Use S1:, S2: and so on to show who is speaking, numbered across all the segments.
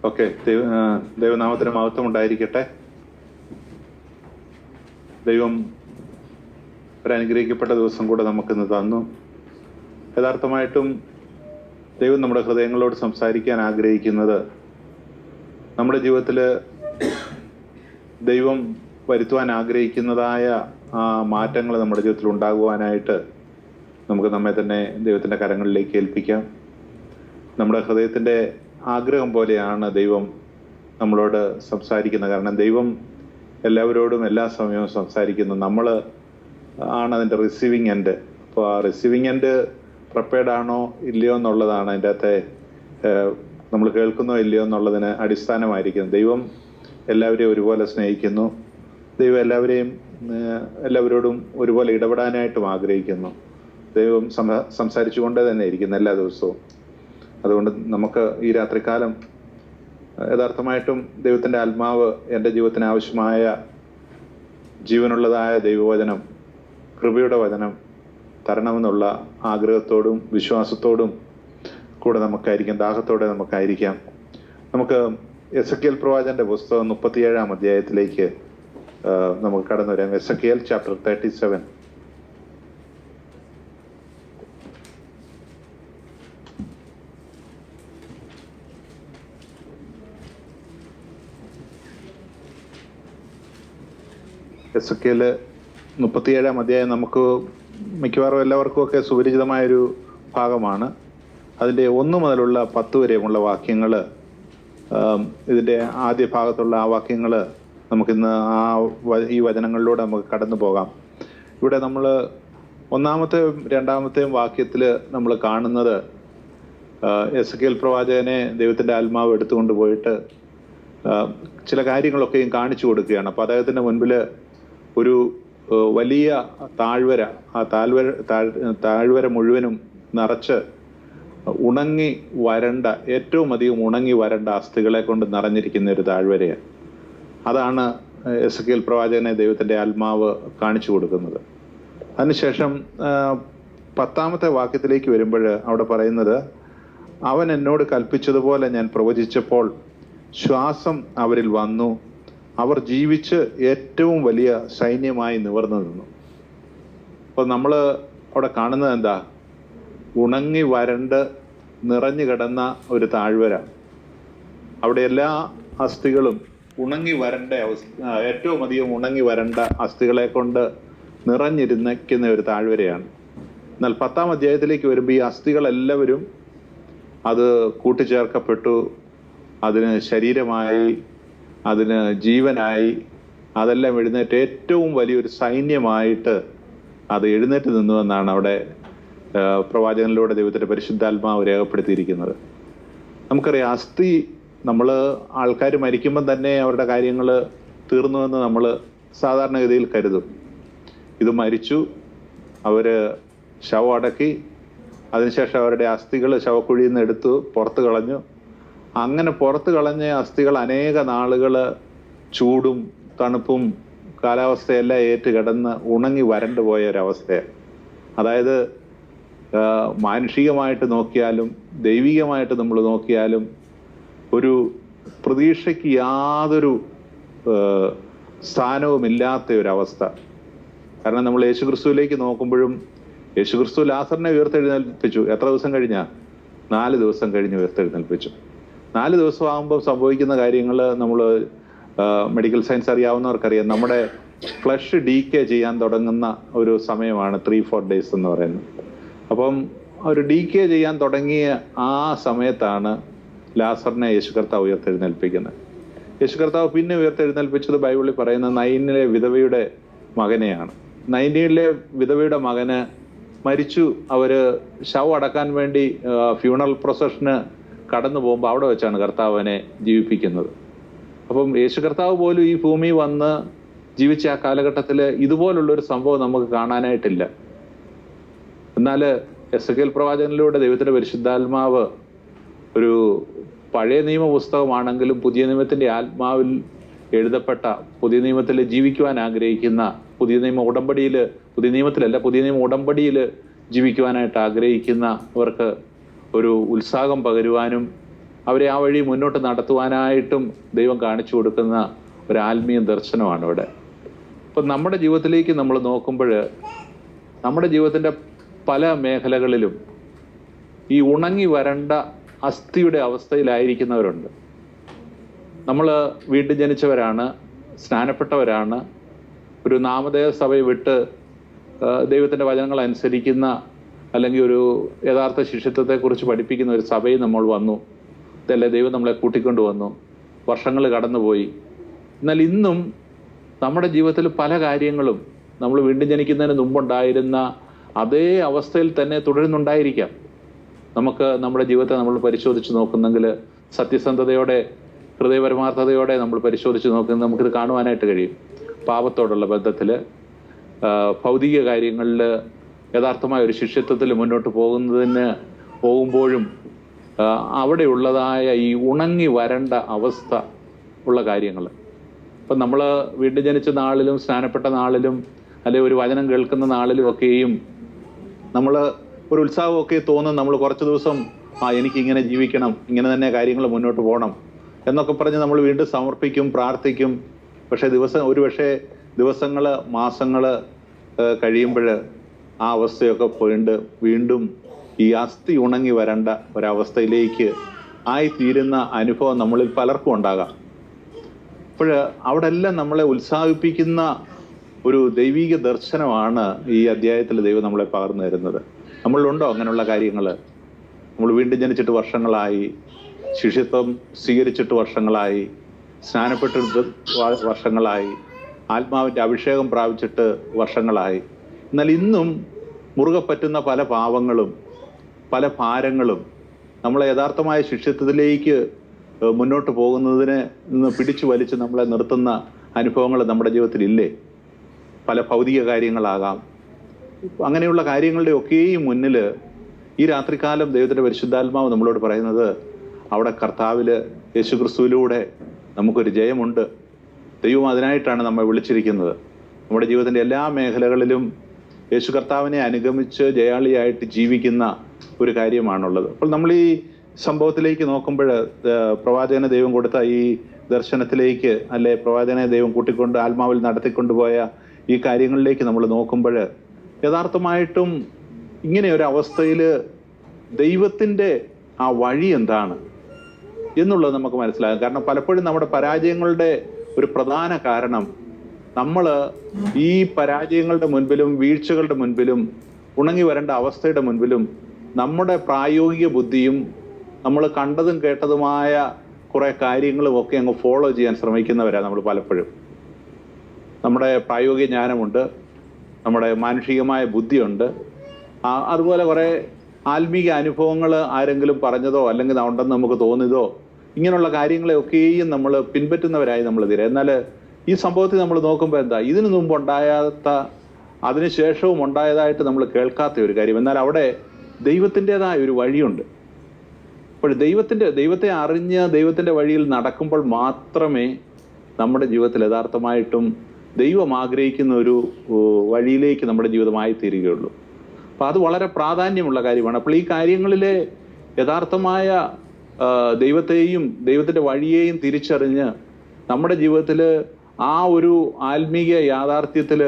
S1: Okay, ദൈവനാമത്തിന് മഹത്വം ഉണ്ടായിരിക്കട്ടെ. ദൈവം ഒരനുഗ്രഹിക്കപ്പെട്ട ദിവസം കൂടെ നമുക്കിന്ന് തന്നു. യഥാർത്ഥമായിട്ടും ദൈവം നമ്മുടെ ഹൃദയങ്ങളോട് സംസാരിക്കാൻ ആഗ്രഹിക്കുന്നത് നമ്മുടെ ജീവിതത്തിൽ ദൈവം വരുത്തുവാൻ ആഗ്രഹിക്കുന്നതായ ആ മാറ്റങ്ങൾ നമ്മുടെ ജീവിതത്തിൽ ഉണ്ടാകുവാനായിട്ട് നമുക്ക് നമ്മെ തന്നെ ദൈവത്തിൻ്റെ കരങ്ങളിലേക്ക് ഏൽപ്പിക്കാം. നമ്മുടെ ഹൃദയത്തിൻ്റെ ആഗ്രഹം പോലെയാണ് ദൈവം നമ്മളോട് സംസാരിക്കുന്നത്. കാരണം ദൈവം എല്ലാവരോടും എല്ലാ സമയവും സംസാരിക്കുന്നു. നമ്മൾ ആണ് അതിൻ്റെ റിസീവിങ് എൻഡ്. അപ്പോൾ ആ റിസീവിങ് എൻഡ് പ്രിപ്പയർഡ് ആണോ ഇല്ലയോ എന്നുള്ളതാണ് അതിൻ്റെ അകത്തെ നമ്മൾ കേൾക്കുന്നോ ഇല്ലയോ എന്നുള്ളതിന് അടിസ്ഥാനമായിരിക്കുന്നത്. ദൈവം എല്ലാവരെയും ഒരുപോലെ സ്നേഹിക്കുന്നു. ദൈവം എല്ലാവരോടും ഒരുപോലെ ഇടപെടാനായിട്ടും ആഗ്രഹിക്കുന്നു. ദൈവം സംസാരിച്ചുകൊണ്ട് തന്നെ ഇരിക്കുന്നു എല്ലാ ദിവസവും. അതുകൊണ്ട് നമുക്ക് ഈ രാത്രികാലം യഥാർത്ഥമായിട്ടും ദൈവത്തിൻ്റെ ആത്മാവ് എൻ്റെ ജീവിതത്തിന് ആവശ്യമായ ജീവനുള്ളതായ ദൈവവചനം, കൃപയുടെ വചനം തരണമെന്നുള്ള ആഗ്രഹത്തോടും വിശ്വാസത്തോടും കൂടെ നമുക്കായിരിക്കാം, ദാഹത്തോടെ നമുക്കായിരിക്കാം. നമുക്ക് എസെക്കിയേൽ പ്രവാചകന്റെ പുസ്തകം 37-ാം അധ്യായത്തിലേക്ക് നമുക്ക് കടന്നു വരാം. Ezekiel chapter 37. എസെക്കിയേൽ 37-ാം അധ്യായം നമുക്ക് മിക്കവാറും എല്ലാവർക്കും ഒക്കെ സുപരിചിതമായൊരു ഭാഗമാണ്. അതിൻ്റെ 1 മുതലുള്ള 10 വരെയുമുള്ള വാക്യങ്ങൾ, ഇതിൻ്റെ ആദ്യ ഭാഗത്തുള്ള ആ വാക്യങ്ങൾ നമുക്കിന്ന് ഈ വചനങ്ങളിലൂടെ നമുക്ക് കടന്നു പോകാം. ഇവിടെ നമ്മൾ 1-ാമത്തെയും 2-ാമത്തെയും വാക്യത്തിൽ നമ്മൾ കാണുന്നത് എസെക്കിയേൽ പ്രവാചകനെ ദൈവത്തിൻ്റെ ആത്മാവ് എടുത്തുകൊണ്ട് പോയിട്ട് ചില കാര്യങ്ങളൊക്കെയും കാണിച്ചു കൊടുക്കുകയാണ്. അപ്പോൾ അദ്ദേഹത്തിൻ്റെ മുൻപിൽ ഒരു വലിയ താഴ്വര, ആ താഴ്വര മുഴുവനും നിറച്ച് ഉണങ്ങി വരണ്ട, ഏറ്റവും അധികം ഉണങ്ങി വരണ്ട അസ്ഥികളെ കൊണ്ട് നിറഞ്ഞിരിക്കുന്ന ഒരു താഴ്വരയാണ്. അതാണ് എസെക്കിയേൽ പ്രവാചകനെ ദൈവത്തിൻ്റെ ആത്മാവ് കാണിച്ചു കൊടുക്കുന്നത്. അതിനുശേഷം 10-ാമത്തെ വാക്യത്തിലേക്ക് വരുമ്പോൾ അവിടെ പറയുന്നത്, അവൻ എന്നോട് കൽപ്പിച്ചതുപോലെ ഞാൻ പ്രവചിച്ചപ്പോൾ ശ്വാസം അവരിൽ വന്നു, അവർ ജീവിച്ച് ഏറ്റവും വലിയ സൈന്യമായി നിവർന്നു നിന്നു. അപ്പോൾ നമ്മൾ അവിടെ കാണുന്നത് എന്താ? ഉണങ്ങി വരണ്ട് നിറഞ്ഞു കിടന്ന ഒരു താഴ്വര. അവിടെ എല്ലാ അസ്ഥികളും ഉണങ്ങി വരണ്ട ഏറ്റവും അധികം ഉണങ്ങി വരണ്ട അസ്ഥികളെ കൊണ്ട് നിറഞ്ഞിരുന്നിക്കുന്ന ഒരു താഴ്വരയാണ്. എന്നാൽ 10-ാം അധ്യായത്തിലേക്ക് വരുമ്പോൾ ഈ അസ്ഥികളെല്ലാവരും അത് കൂട്ടിച്ചേർക്കപ്പെട്ടു, അതിന് ശരീരമായി, അതിന് ജീവനായി, അതെല്ലാം എഴുന്നേറ്റ് ഏറ്റവും വലിയൊരു സൈന്യമായിട്ട് അത് എഴുന്നേറ്റ് നിന്നുവെന്നാണ് അവിടെ പ്രവാചകനിലൂടെ ദൈവത്തിൻ്റെ പരിശുദ്ധാത്മാവ് രേഖപ്പെടുത്തിയിരിക്കുന്നത്. നമുക്കറിയാം, അസ്ഥി, നമ്മൾ ആൾക്കാർ മരിക്കുമ്പം തന്നെ അവരുടെ കാര്യങ്ങൾ തീർന്നുവെന്ന് നമ്മൾ സാധാരണഗതിയിൽ കരുതും. ഇത് മരിച്ചു, അവർ ശവം അടക്കി, അതിനുശേഷം അവരുടെ അസ്ഥികൾ ശവക്കുഴിയിൽ നിന്ന് എടുത്തു പുറത്ത് കളഞ്ഞു. അങ്ങനെ പുറത്ത് കളഞ്ഞ അസ്ഥികൾ അനേക നാളുകൾ ചൂടും തണുപ്പും കാലാവസ്ഥയെല്ലാം ഏറ്റ് കിടന്ന് ഉണങ്ങി വരണ്ടു പോയ ഒരവസ്ഥയാണ്. അതായത് മാനുഷികമായിട്ട് നോക്കിയാലും ദൈവികമായിട്ട് നമ്മൾ നോക്കിയാലും ഒരു പ്രതീക്ഷയ്ക്ക് യാതൊരു സ്ഥാനവുമില്ലാത്ത ഒരവസ്ഥ. കാരണം നമ്മൾ യേശുക്രിസ്തുവിലേക്ക് നോക്കുമ്പോഴും യേശുക്രിസ്തു ലാസറിനെ ഉയർത്തെഴുന്നേൽപ്പിച്ചു. എത്ര ദിവസം കഴിഞ്ഞാ? 4 ദിവസം കഴിഞ്ഞ് ഉയർത്തെഴുന്നേൽപ്പിച്ചു. 4 ദിവസം ആകുമ്പോൾ സംഭവിക്കുന്ന കാര്യങ്ങൾ നമ്മൾ മെഡിക്കൽ സയൻസ് അറിയാവുന്നവർക്കറിയാം. നമ്മുടെ ഫ്ലഷ് ഡീക്കേ ചെയ്യാൻ തുടങ്ങുന്ന ഒരു സമയമാണ് 3-4 ഡേയ്സ് എന്ന് പറയുന്നത്. അപ്പം ഒരു ഡീക്കേ ചെയ്യാൻ തുടങ്ങിയ ആ സമയത്താണ് ലാസറിനെ യേശു കർത്താവ് ഉയർത്തെഴുന്നേൽപ്പിക്കുന്നത്. യേശു കർത്താവ് പിന്നെ ഉയർത്തെഴുന്നേൽപ്പിച്ചത് ബൈബിളിൽ പറയുന്ന നൈനിലെ വിധവയുടെ മകനെയാണ്. നൈനിലെ വിധവയുടെ മകന് മരിച്ചു. അവര് ശവം അടക്കാൻ വേണ്ടി ഫ്യൂണറൽ പ്രൊസഷന് കടന്നു പോകുമ്പോൾ അവിടെ വെച്ചാണ് കർത്താവിനെ ജീവിപ്പിക്കുന്നത്. അപ്പം യേശു കർത്താവ് പോലും ഈ ഭൂമി വന്ന് ജീവിച്ച ആ കാലഘട്ടത്തിൽ ഇതുപോലുള്ളൊരു സംഭവം നമുക്ക് കാണാനായിട്ടില്ല. എന്നാൽ എസെക്കിയേൽ പ്രവാചകനിലൂടെ ദൈവത്തിൻ്റെ പരിശുദ്ധാത്മാവ്, ഒരു പഴയ നിയമ പുസ്തകമാണെങ്കിലും പുതിയ നിയമത്തിൻ്റെ ആത്മാവിൽ എഴുതപ്പെട്ട, പുതിയ നിയമത്തിൽ ജീവിക്കുവാൻ ആഗ്രഹിക്കുന്ന, പുതിയ നിയമ ഉടമ്പടിയിൽ ജീവിക്കുവാനായിട്ട് ആഗ്രഹിക്കുന്നവർക്ക് ഒരു ഉത്സാഹം പകരുവാനും അവരെ ആ വഴി മുന്നോട്ട് നടത്തുവാനായിട്ടും ദൈവം കാണിച്ചു കൊടുക്കുന്ന ഒരു ആത്മീയ ദർശനമാണ് ഇവിടെ. ഇപ്പം നമ്മുടെ ജീവിതത്തിലേക്ക് നമ്മൾ നോക്കുമ്പോൾ നമ്മുടെ ജീവിതത്തിൻ്റെ പല മേഖലകളിലും ഈ ഉണങ്ങി വരണ്ട അസ്ഥിയുടെ അവസ്ഥയിലായിരിക്കുന്നവരുണ്ട്. നമ്മൾ വീണ്ടും ജനിച്ചവരാണ്, സ്നാനപ്പെട്ടവരാണ്, ഒരു നാമധേയ സഭയെ വിട്ട് ദൈവത്തിൻ്റെ വചനങ്ങൾ അനുസരിക്കുന്ന അല്ലെങ്കിൽ ഒരു യഥാർത്ഥ ശിഷ്യത്വത്തെക്കുറിച്ച് പഠിപ്പിക്കുന്ന ഒരു സഭയിൽ നമ്മൾ വന്നു. ഇതല്ലേ ദൈവം നമ്മളെ കൂട്ടിക്കൊണ്ടു വന്നു, വർഷങ്ങൾ കടന്നുപോയി. എന്നാൽ ഇന്നും നമ്മുടെ ജീവിതത്തിൽ പല കാര്യങ്ങളും നമ്മൾ വീണ്ടും ജനിക്കുന്നതിന് മുമ്പുണ്ടായിരുന്ന അതേ അവസ്ഥയിൽ തന്നെ തുടരുന്നുണ്ടായിരിക്കാം. നമുക്ക് നമ്മുടെ ജീവിതത്തെ നമ്മൾ പരിശോധിച്ച് നോക്കുന്നെങ്കിൽ, സത്യസന്ധതയോടെ ഹൃദയപരമാർത്ഥതയോടെ നമ്മൾ പരിശോധിച്ച് നോക്കുന്നത് നമുക്കിത് കാണുവാനായിട്ട് കഴിയും. പാപത്തോടുള്ള ബന്ധത്തിൽ, ഭൗതിക കാര്യങ്ങളിൽ യഥാർത്ഥമായ ഒരു ശിഷ്യത്വത്തിൽ മുന്നോട്ട് പോകുമ്പോഴും അവിടെയുള്ളതായ ഈ ഉണങ്ങി വരണ്ട അവസ്ഥ ഉള്ള കാര്യങ്ങൾ. ഇപ്പം നമ്മൾ വീണ്ടും ജനിച്ച നാളിലും സ്നാനപ്പെട്ട നാളിലും അല്ലെങ്കിൽ ഒരു വചനം കേൾക്കുന്ന നാളിലും ഒക്കെയും നമ്മൾ ഒരു ഉത്സാഹമൊക്കെ തോന്നും. നമ്മൾ കുറച്ച് ദിവസം എനിക്കിങ്ങനെ ജീവിക്കണം, ഇങ്ങനെ തന്നെ കാര്യങ്ങൾ മുന്നോട്ട് പോകണം എന്നൊക്കെ പറഞ്ഞ് നമ്മൾ വീണ്ടും സമർപ്പിക്കും, പ്രാർത്ഥിക്കും. പക്ഷേ ദിവസങ്ങൾ മാസങ്ങൾ കഴിയുമ്പോൾ ആ അവസ്ഥയൊക്കെ പോയിട്ട് വീണ്ടും ഈ അസ്ഥി ഉണങ്ങി വരേണ്ട ഒരവസ്ഥയിലേക്ക് ആയിത്തീരുന്ന അനുഭവം നമ്മളിൽ പലർക്കും ഉണ്ടാകാം. അപ്പോൾ അവിടെ എല്ലാം നമ്മളെ ഉത്സാഹിപ്പിക്കുന്ന ഒരു ദൈവിക ദർശനമാണ് ഈ അധ്യായത്തിൽ ദൈവം നമ്മളെ പകർന്നു തരുന്നത്. നമ്മളിലുണ്ടോ അങ്ങനെയുള്ള കാര്യങ്ങൾ? നമ്മൾ വീണ്ടും ജനിച്ചിട്ട് വർഷങ്ങളായി, ശിഷ്യത്വം സ്വീകരിച്ചിട്ട് വർഷങ്ങളായി, സ്നാനപ്പെട്ടിട്ട് വർഷങ്ങളായി, ആത്മാവിൻ്റെ അഭിഷേകം പ്രാപിച്ചിട്ട് വർഷങ്ങളായി. എന്നാൽ ഇന്നും മുറുകെ പറ്റുന്ന പല പാവങ്ങളും പല ഭാരങ്ങളും നമ്മളെ യഥാർത്ഥമായ ശിഷ്യത്വത്തിലേക്ക് മുന്നോട്ട് പോകുന്നതിന് നിന്ന് പിടിച്ചു വലിച്ച് നമ്മളെ നിർത്തുന്ന അനുഭവങ്ങൾ നമ്മുടെ ജീവിതത്തിൽ ഇല്ലേ? പല ഭൗതിക കാര്യങ്ങളാകാം. അങ്ങനെയുള്ള കാര്യങ്ങളുടെ ഒക്കെയും മുന്നിൽ ഈ രാത്രികാലം ദൈവത്തിൻ്റെ പരിശുദ്ധാത്മാവ് നമ്മളോട് പറയുന്നത്, അവിടെ കർത്താവിൽ യേശുക്രിസ്തുവിലൂടെ നമുക്കൊരു ജയമുണ്ട്. ദൈവം അതിനായിട്ടാണ് നമ്മെ വിളിച്ചിരിക്കുന്നത്. നമ്മുടെ ജീവിതത്തിൻ്റെ എല്ലാ മേഖലകളിലും യേശു കർത്താവിനെ അനുഗമിച്ച് ജയാളിയായിട്ട് ജീവിക്കുന്ന ഒരു കാര്യമാണുള്ളത്. അപ്പോൾ നമ്മൾ ഈ സംഭവത്തിലേക്ക് നോക്കുമ്പോൾ, പ്രവാചകനെ ദൈവം കൊടുത്ത ഈ ദർശനത്തിലേക്ക്, അല്ലെ പ്രവാചകനെ ദൈവം കൂട്ടിക്കൊണ്ട് ആത്മാവിൽ നടത്തിക്കൊണ്ടുപോയ ഈ കാര്യങ്ങളിലേക്ക് നമ്മൾ നോക്കുമ്പോൾ, യഥാർത്ഥമായിട്ടും ഇങ്ങനെ ഒരു അവസ്ഥയിൽ ദൈവത്തിൻ്റെ ആ വഴി എന്താണ് എന്നുള്ളത് നമുക്ക് മനസ്സിലാകും. കാരണം പലപ്പോഴും നമ്മുടെ പരാജയങ്ങളുടെ ഒരു പ്രധാന കാരണം, നമ്മൾ ഈ പരാജയങ്ങളുടെ മുൻപിലും വീഴ്ചകളുടെ മുൻപിലും ഉണങ്ങി വരേണ്ട അവസ്ഥയുടെ മുൻപിലും നമ്മുടെ പ്രായോഗിക ബുദ്ധിയും നമ്മൾ കണ്ടതും കേട്ടതുമായ കുറേ കാര്യങ്ങളും ഒക്കെ അങ്ങ് ഫോളോ ചെയ്യാൻ ശ്രമിക്കുന്നവരാണ് നമ്മൾ പലപ്പോഴും. നമ്മുടെ പ്രായോഗിക ജ്ഞാനമുണ്ട്, നമ്മുടെ മാനുഷികമായ ബുദ്ധിയുണ്ട്, അതുപോലെ കുറേ ആത്മീക അനുഭവങ്ങൾ ആരെങ്കിലും പറഞ്ഞതോ അല്ലെങ്കിൽ ഉണ്ടെന്ന് നമുക്ക് തോന്നിയതോ ഇങ്ങനെയുള്ള കാര്യങ്ങളെയൊക്കെയും നമ്മൾ പിൻപറ്റുന്നവരായി നമ്മൾ തീരെ. എന്നാൽ ഈ സംഭവത്തിൽ നമ്മൾ നോക്കുമ്പോൾ എന്താ, ഇതിനു മുമ്പ് ഉണ്ടാകാത്ത, അതിനുശേഷവും ഉണ്ടായതായിട്ട് നമ്മൾ കേൾക്കാത്ത ഒരു കാര്യം. എന്നാൽ അവിടെ ദൈവത്തിൻ്റെതായ ഒരു വഴിയുണ്ട്. അപ്പോൾ ദൈവത്തെ അറിഞ്ഞ് ദൈവത്തിൻ്റെ വഴിയിൽ നടക്കുമ്പോൾ മാത്രമേ നമ്മുടെ ജീവിതത്തിൽ യഥാർത്ഥമായിട്ടും ദൈവം ആഗ്രഹിക്കുന്ന ഒരു വഴിയിലേക്ക് നമ്മുടെ ജീവിതമായി തീരുകയുള്ളൂ. അപ്പോൾ അത് വളരെ പ്രാധാന്യമുള്ള കാര്യമാണ്. അപ്പോൾ ഈ കാര്യങ്ങളിലെ യഥാർത്ഥമായ ദൈവത്തെയും ദൈവത്തിൻ്റെ വഴിയെയും തിരിച്ചറിഞ്ഞ് നമ്മുടെ ജീവിതത്തിൽ ആ ഒരു ആത്മീയ യാഥാർത്ഥ്യത്തിൽ,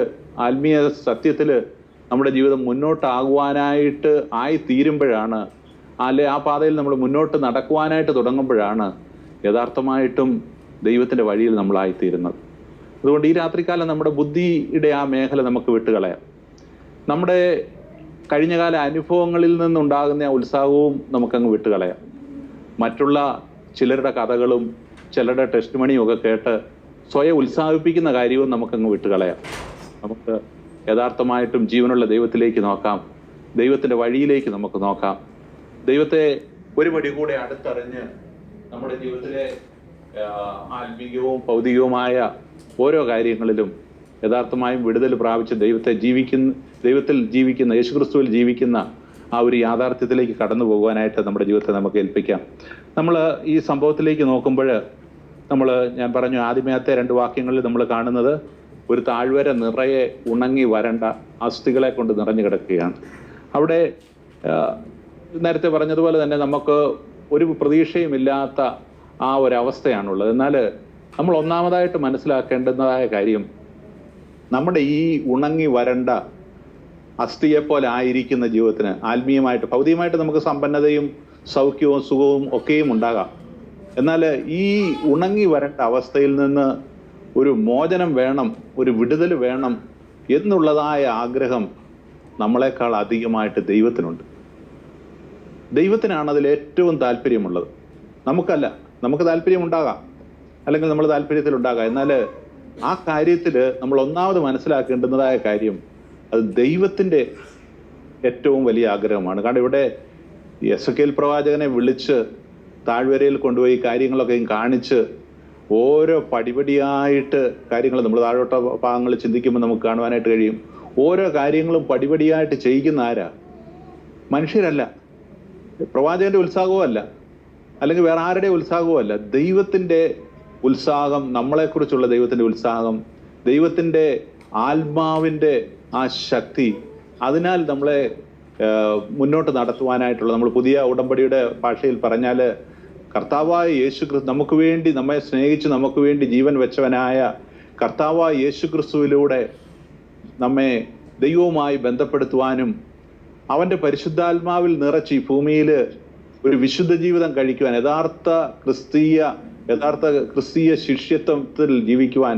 S1: ആത്മീയ സത്യത്തിൽ നമ്മുടെ ജീവിതം മുന്നോട്ടാകുവാനായിട്ട് തീരുമ്പോഴാണ്, അല്ലെ ആ പാതയിൽ നമ്മൾ മുന്നോട്ട് നടക്കുവാനായിട്ട് തുടങ്ങുമ്പോഴാണ് യഥാർത്ഥമായിട്ടും ദൈവത്തിൻ്റെ വഴിയിൽ നമ്മളായിത്തീരുന്നത്. അതുകൊണ്ട് ഈ രാത്രികാലം നമ്മുടെ ബുദ്ധിയുടെ ആ മേഖല നമുക്ക് വിട്ടുകളയാം. നമ്മുടെ കഴിഞ്ഞകാല അനുഭവങ്ങളിൽ നിന്നുണ്ടാകുന്ന ആ ഉത്സാഹവും നമുക്കങ്ങ് വിട്ടുകളയാം. മറ്റുള്ള ചിലരുടെ കഥകളും ചിലരുടെ ടെസ്റ്റ് മണിയും ഒക്കെ കേട്ട് സ്വയം ഉത്സാഹിപ്പിക്കുന്ന കാര്യവും നമുക്കങ്ങ് വിട്ടുകളയാം. നമുക്ക് യഥാർത്ഥമായിട്ടും ജീവനുള്ള ദൈവത്തിലേക്ക് നോക്കാം, ദൈവത്തിൻ്റെ വഴിയിലേക്ക് നമുക്ക് നോക്കാം. ദൈവത്തെ ഒരു പടി കൂടെ അടുത്തറിഞ്ഞ് നമ്മുടെ ജീവിതത്തിലെ ആത്മീയവും ഭൗതികവുമായ ഓരോ കാര്യങ്ങളിലും യഥാർത്ഥമായും വിടുതൽ പ്രാപിച്ച് ദൈവത്തിൽ ജീവിക്കുന്ന, യേശുക്രിസ്തുവിൽ ജീവിക്കുന്ന ആ ഒരു യാഥാർത്ഥ്യത്തിലേക്ക് കടന്നു പോകുവാനായിട്ട് നമ്മുടെ ജീവിതത്തെ നമുക്ക് ഏൽപ്പിക്കാം. നമ്മൾ ഈ സംഭവത്തിലേക്ക് നോക്കുമ്പോൾ ഞാൻ പറഞ്ഞു, ആദ്യമേത്തെ 2 വാക്യങ്ങളിൽ നമ്മൾ കാണുന്നത് ഒരു താഴ്വര നിറയെ ഉണങ്ങി വരണ്ട അസ്ഥികളെ കൊണ്ട് നിറഞ്ഞു കിടക്കുകയാണ്. അവിടെ നേരത്തെ പറഞ്ഞതുപോലെ തന്നെ നമുക്ക് ഒരു പ്രതീക്ഷയും ഇല്ലാത്ത ആ ഒരവസ്ഥയാണുള്ളത്. എന്നാൽ നമ്മൾ ഒന്നാമതായിട്ട് മനസ്സിലാക്കേണ്ടുന്നതായ കാര്യം, നമ്മുടെ ഈ ഉണങ്ങി വരണ്ട അസ്ഥിയെപ്പോലെ ആയിരിക്കുന്ന ജീവിതത്തിന് ആത്മീയമായിട്ട് ഭൗതികമായിട്ട് നമുക്ക് സമ്പന്നതയും സൗഖ്യവും സുഖവും ഒക്കെയും ഉണ്ടാകാം. എന്നാൽ ഈ ഉണങ്ങി വരണ്ട അവസ്ഥയിൽ നിന്ന് ഒരു മോചനം വേണം, ഒരു വിടുതൽ വേണം എന്നുള്ളതായ ആഗ്രഹം നമ്മളെക്കാൾ അധികമായിട്ട് ദൈവത്തിനുണ്ട്. ദൈവത്തിനാണ് അതിൽ ഏറ്റവും താല്പര്യമുള്ളത്, നമുക്കല്ല. നമുക്ക് താല്പര്യമുണ്ടാകാം, അല്ലെങ്കിൽ നമ്മൾ താല്പര്യത്തിലുണ്ടാകാം. എന്നാൽ ആ കാര്യത്തിൽ നമ്മൾ ഒന്നാമത് മനസ്സിലാക്കേണ്ടുന്നതായ കാര്യം, അത് ദൈവത്തിൻ്റെ ഏറ്റവും വലിയ ആഗ്രഹമാണ്. കാരണം ഇവിടെ എസെക്കിയേൽ പ്രവാചകനെ വിളിച്ച് താഴ്വരയിൽ കൊണ്ടുപോയി കാര്യങ്ങളൊക്കെയും കാണിച്ച് ഓരോ പടിപടിയായിട്ട് കാര്യങ്ങൾ നമ്മൾ താഴോട്ട ഭാഗങ്ങൾ ചിന്തിക്കുമ്പോൾ നമുക്ക് കാണുവാനായിട്ട് കഴിയും. ഓരോ കാര്യങ്ങളും പടിപടിയായിട്ട് ചെയ്യിക്കുന്ന ആരാ? മനുഷ്യരല്ല, പ്രവാചകന്റെ ഉത്സാഹവും അല്ല, അല്ലെങ്കിൽ വേറെ ആരുടെ ഉത്സാഹവും അല്ല. ദൈവത്തിൻ്റെ ഉത്സാഹം, നമ്മളെക്കുറിച്ചുള്ള ദൈവത്തിൻ്റെ ഉത്സാഹം, ദൈവത്തിൻ്റെ ആത്മാവിൻ്റെ ആ ശക്തി, അതിനാൽ നമ്മളെ മുന്നോട്ട് നടത്തുവാനായിട്ടുള്ള, നമ്മൾ പുതിയ ഉടമ്പടിയുടെ ഭാഷയിൽ പറഞ്ഞാൽ കർത്താവായ യേശുക്രിസ്തു നമുക്ക് വേണ്ടി, നമ്മെ സ്നേഹിച്ച് നമുക്ക് വേണ്ടി ജീവൻ വെച്ചവനായ കർത്താവായ യേശുക്രിസ്തുവിലൂടെ നമ്മെ ദൈവവുമായി ബന്ധപ്പെടുത്തുവാനും അവൻ്റെ പരിശുദ്ധാത്മാവിൽ നിറച്ച് ഈ ഭൂമിയിൽ ഒരു വിശുദ്ധ ജീവിതം കഴിക്കുവാൻ, യഥാർത്ഥ ക്രിസ്തീയ ശിഷ്യത്വത്തിൽ ജീവിക്കുവാൻ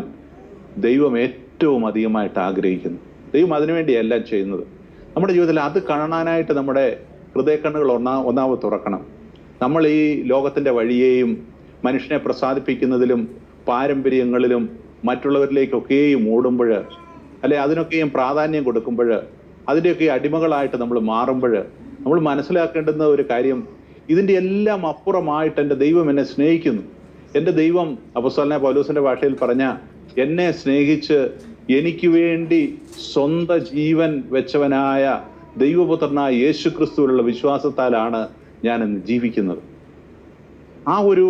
S1: ദൈവം ഏറ്റവും അധികമായിട്ട് ആഗ്രഹിക്കുന്നു. ദൈവം അതിനുവേണ്ടി എല്ലാം ചെയ്യുന്നത്. നമ്മുടെ ജീവിതത്തിൽ അത് കാണാനായിട്ട് നമ്മുടെ ഹൃദയക്കണ്ണുകൾ ഒന്നാമത് തുറക്കണം. നമ്മൾ ഈ ലോകത്തിൻ്റെ വഴിയെയും മനുഷ്യനെ പ്രസാദിപ്പിക്കുന്നതിലും പാരമ്പര്യങ്ങളിലും മറ്റുള്ളവരിലേക്കൊക്കെയും ഓടുമ്പോൾ, അല്ലെ അതിനൊക്കെയും പ്രാധാന്യം കൊടുക്കുമ്പോൾ, അതിൻ്റെയൊക്കെ അടിമകളായിട്ട് നമ്മൾ മാറുമ്പോൾ, നമ്മൾ മനസ്സിലാക്കേണ്ടുന്ന ഒരു കാര്യം, ഇതിൻ്റെ എല്ലാം അപ്പുറമായിട്ട് എൻ്റെ ദൈവം എന്നെ സ്നേഹിക്കുന്നു. എൻ്റെ ദൈവം, അപ്പോസ്തലനായ പൗലോസിന്റെ ഭാഷയിൽ പറഞ്ഞ, എന്നെ സ്നേഹിച്ച് എനിക്ക് വേണ്ടി സ്വന്തം ജീവൻ വെച്ചവനായ ദൈവപുത്രനായ യേശുക്രിസ്തുവിലുള്ള വിശ്വാസത്താലാണ് ഞാൻ ഇന്ന് ജീവിക്കുന്നത്. ആ ഒരു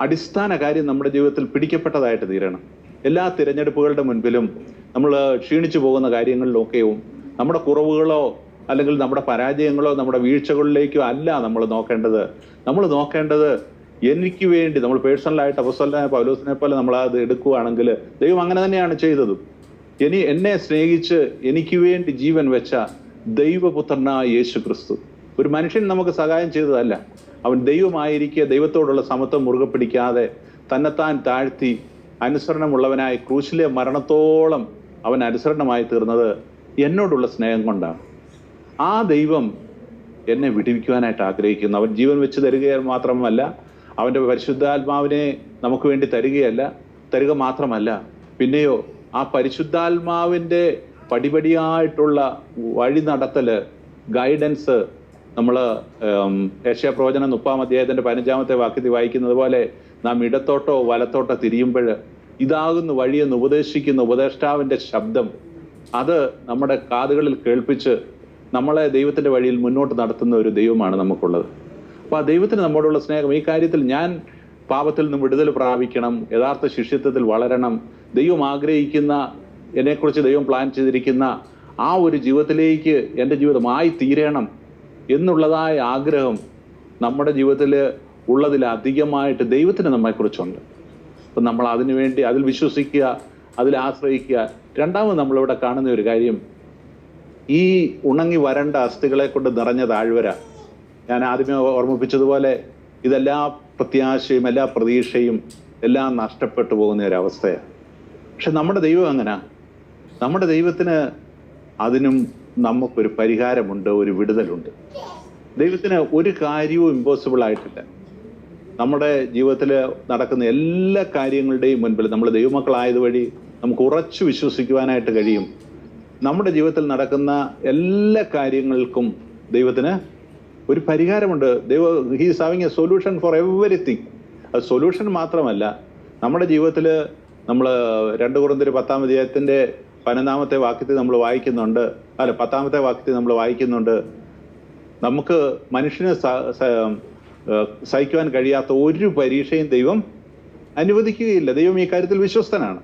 S1: അടിസ്ഥാന കാര്യം നമ്മുടെ ജീവിതത്തിൽ പിടിക്കപ്പെട്ടതായിട്ട് തീരണം. എല്ലാ തിരഞ്ഞെടുപ്പുകളുടെ മുൻപിലും നമ്മൾ ക്ഷീണിച്ചു പോകുന്ന കാര്യങ്ങളിലൊക്കെയും നമ്മുടെ കുറവുകളോ അല്ലെങ്കിൽ നമ്മുടെ പരാജയങ്ങളോ നമ്മുടെ വീഴ്ചകളിലേക്കോ അല്ല നമ്മൾ നോക്കേണ്ടത്. നമ്മൾ നോക്കേണ്ടത് എനിക്ക് വേണ്ടി, നമ്മൾ പേഴ്സണലായിട്ട് അപ്പോസ്തലനായ പൗലോസിനെ പോലെ നമ്മൾ അത് എടുക്കുകയാണെങ്കിൽ ദൈവം അങ്ങനെ തന്നെയാണ് ചെയ്തത്. എന്നെ സ്നേഹിച്ച് എനിക്ക് വേണ്ടി ജീവൻ വെച്ച ദൈവപുത്രനായ യേശുക്രിസ്തു ഒരു മനുഷ്യൻ നമുക്ക് സഹായം ചെയ്തതല്ല. അവൻ ദൈവമായിരിക്കെ ദൈവത്തോടുള്ള സമത്വം മുറുകെ പിടിക്കാതെ തന്നെത്താൻ താഴ്ത്തി അനുസരണമുള്ളവനായി ക്രൂശിലെ മരണത്തോളം അവൻ അനുസരണമായി തീർന്നത് എന്നോടുള്ള സ്നേഹം കൊണ്ടാണ്. ആ ദൈവം എന്നെ വിടുവിക്കുവാനായിട്ട് ആഗ്രഹിക്കുന്നു. അവൻ ജീവൻ വെച്ച് തരിക മാത്രമല്ല, അവൻ്റെ പരിശുദ്ധാത്മാവിനെ നമുക്ക് വേണ്ടി തരിക മാത്രമല്ല, പിന്നെയോ ആ പരിശുദ്ധാത്മാവിൻ്റെ പടിപടിയായിട്ടുള്ള വഴി നടത്തല്, ഗൈഡൻസ്, നമ്മൾ യെശയ്യാപ്രവചനം 30-ാം അധ്യായത്തിന്റെ 15-ാമത്തെ വാക്യത്തിൽ വായിക്കുന്നത് പോലെ, നാം ഇടത്തോട്ടോ വലത്തോട്ടോ തിരിയുമ്പോൾ ഇതാകുന്ന വഴിയെന്ന് ഉപദേശിക്കുന്ന ഉപദേഷ്ടാവിൻ്റെ ശബ്ദം, അത് നമ്മുടെ കാതുകളിൽ കേൾപ്പിച്ച് നമ്മളെ ദൈവത്തിൻ്റെ വഴിയിൽ മുന്നോട്ട് നടത്തുന്ന ഒരു ദൈവമാണ് നമുക്കുള്ളത്. അപ്പോൾ ആ ദൈവത്തിന് നമ്മോടുള്ള സ്നേഹം, ഈ കാര്യത്തിൽ ഞാൻ പാപത്തിൽ നിന്ന് വിടുതൽ പ്രാപിക്കണം, യഥാർത്ഥ ശിഷ്യത്വത്തിൽ വളരണം, ദൈവം ആഗ്രഹിക്കുന്ന, എന്നെക്കുറിച്ച് ദൈവം പ്ലാൻ ചെയ്തിരിക്കുന്ന ആ ഒരു ജീവിതത്തിലേക്ക് എൻ്റെ ജീവിതമായി തീരണം എന്നുള്ളതായ ആഗ്രഹം നമ്മുടെ ജീവിതത്തിൽ ഉള്ളതിൽ അധികമായിട്ട് ദൈവത്തിന് നമ്മെക്കുറിച്ചുണ്ട്. അപ്പം നമ്മൾ അതിനു വേണ്ടി അതിൽ വിശ്വസിക്കുക, അതിൽ ആശ്രയിക്കുക. രണ്ടാമത് നമ്മളിവിടെ കാണുന്ന ഒരു കാര്യം, ഈ ഉണങ്ങി വരണ്ട അസ്ഥികളെ കൊണ്ട് നിറഞ്ഞ താഴ്വര, ഞാൻ ആദ്യമേ ഓർമ്മിപ്പിച്ചതുപോലെ ഇതെല്ലാ പ്രത്യാശയും എല്ലാ പ്രതീക്ഷയും എല്ലാം നഷ്ടപ്പെട്ടു പോകുന്ന ഒരവസ്ഥയാണ്. പക്ഷെ നമ്മുടെ ദൈവം എങ്ങനെയാ? നമ്മുടെ ദൈവത്തിന് അതിനും നമുക്കൊരു പരിഹാരമുണ്ട്, ഒരു വിടുതലുണ്ട്. ദൈവത്തിന് ഒരു കാര്യവും ഇമ്പോസിബിൾ ആയിട്ടില്ല. നമ്മുടെ ജീവിതത്തിൽ നടക്കുന്ന എല്ലാ കാര്യങ്ങളുടെയും മുൻപിൽ നമ്മൾ ദൈവമക്കളായത് വഴി നമുക്ക് ഉറച്ചു വിശ്വസിക്കുവാനായിട്ട് കഴിയും. നമ്മുടെ ജീവിതത്തിൽ നടക്കുന്ന എല്ലാ കാര്യങ്ങൾക്കും ദൈവത്തിന് ഒരു പരിഹാരമുണ്ട്. He is having A solution for everything. അത് സൊല്യൂഷൻ മാത്രമല്ല, നമ്മുടെ ജീവിതത്തിൽ നമ്മൾ 2 കൊരിന്ത്യർ 10-ാം അധ്യായത്തിന്റെ 15-ാമത്തെ വാക്യത്തിൽ നമ്മൾ വായിക്കുന്നുണ്ട്, 10-ാമത്തെ വാക്യത്തിൽ നമ്മൾ വായിക്കുന്നുണ്ട്, നമുക്ക് മനുഷ്യന് സഹിക്കുവാൻ കഴിയാത്ത ഒരു പരീക്ഷയും ദൈവം അനുവദിക്കുകയില്ല. ദൈവം ഈ കാര്യത്തിൽ വിശ്വസ്തനാണ്.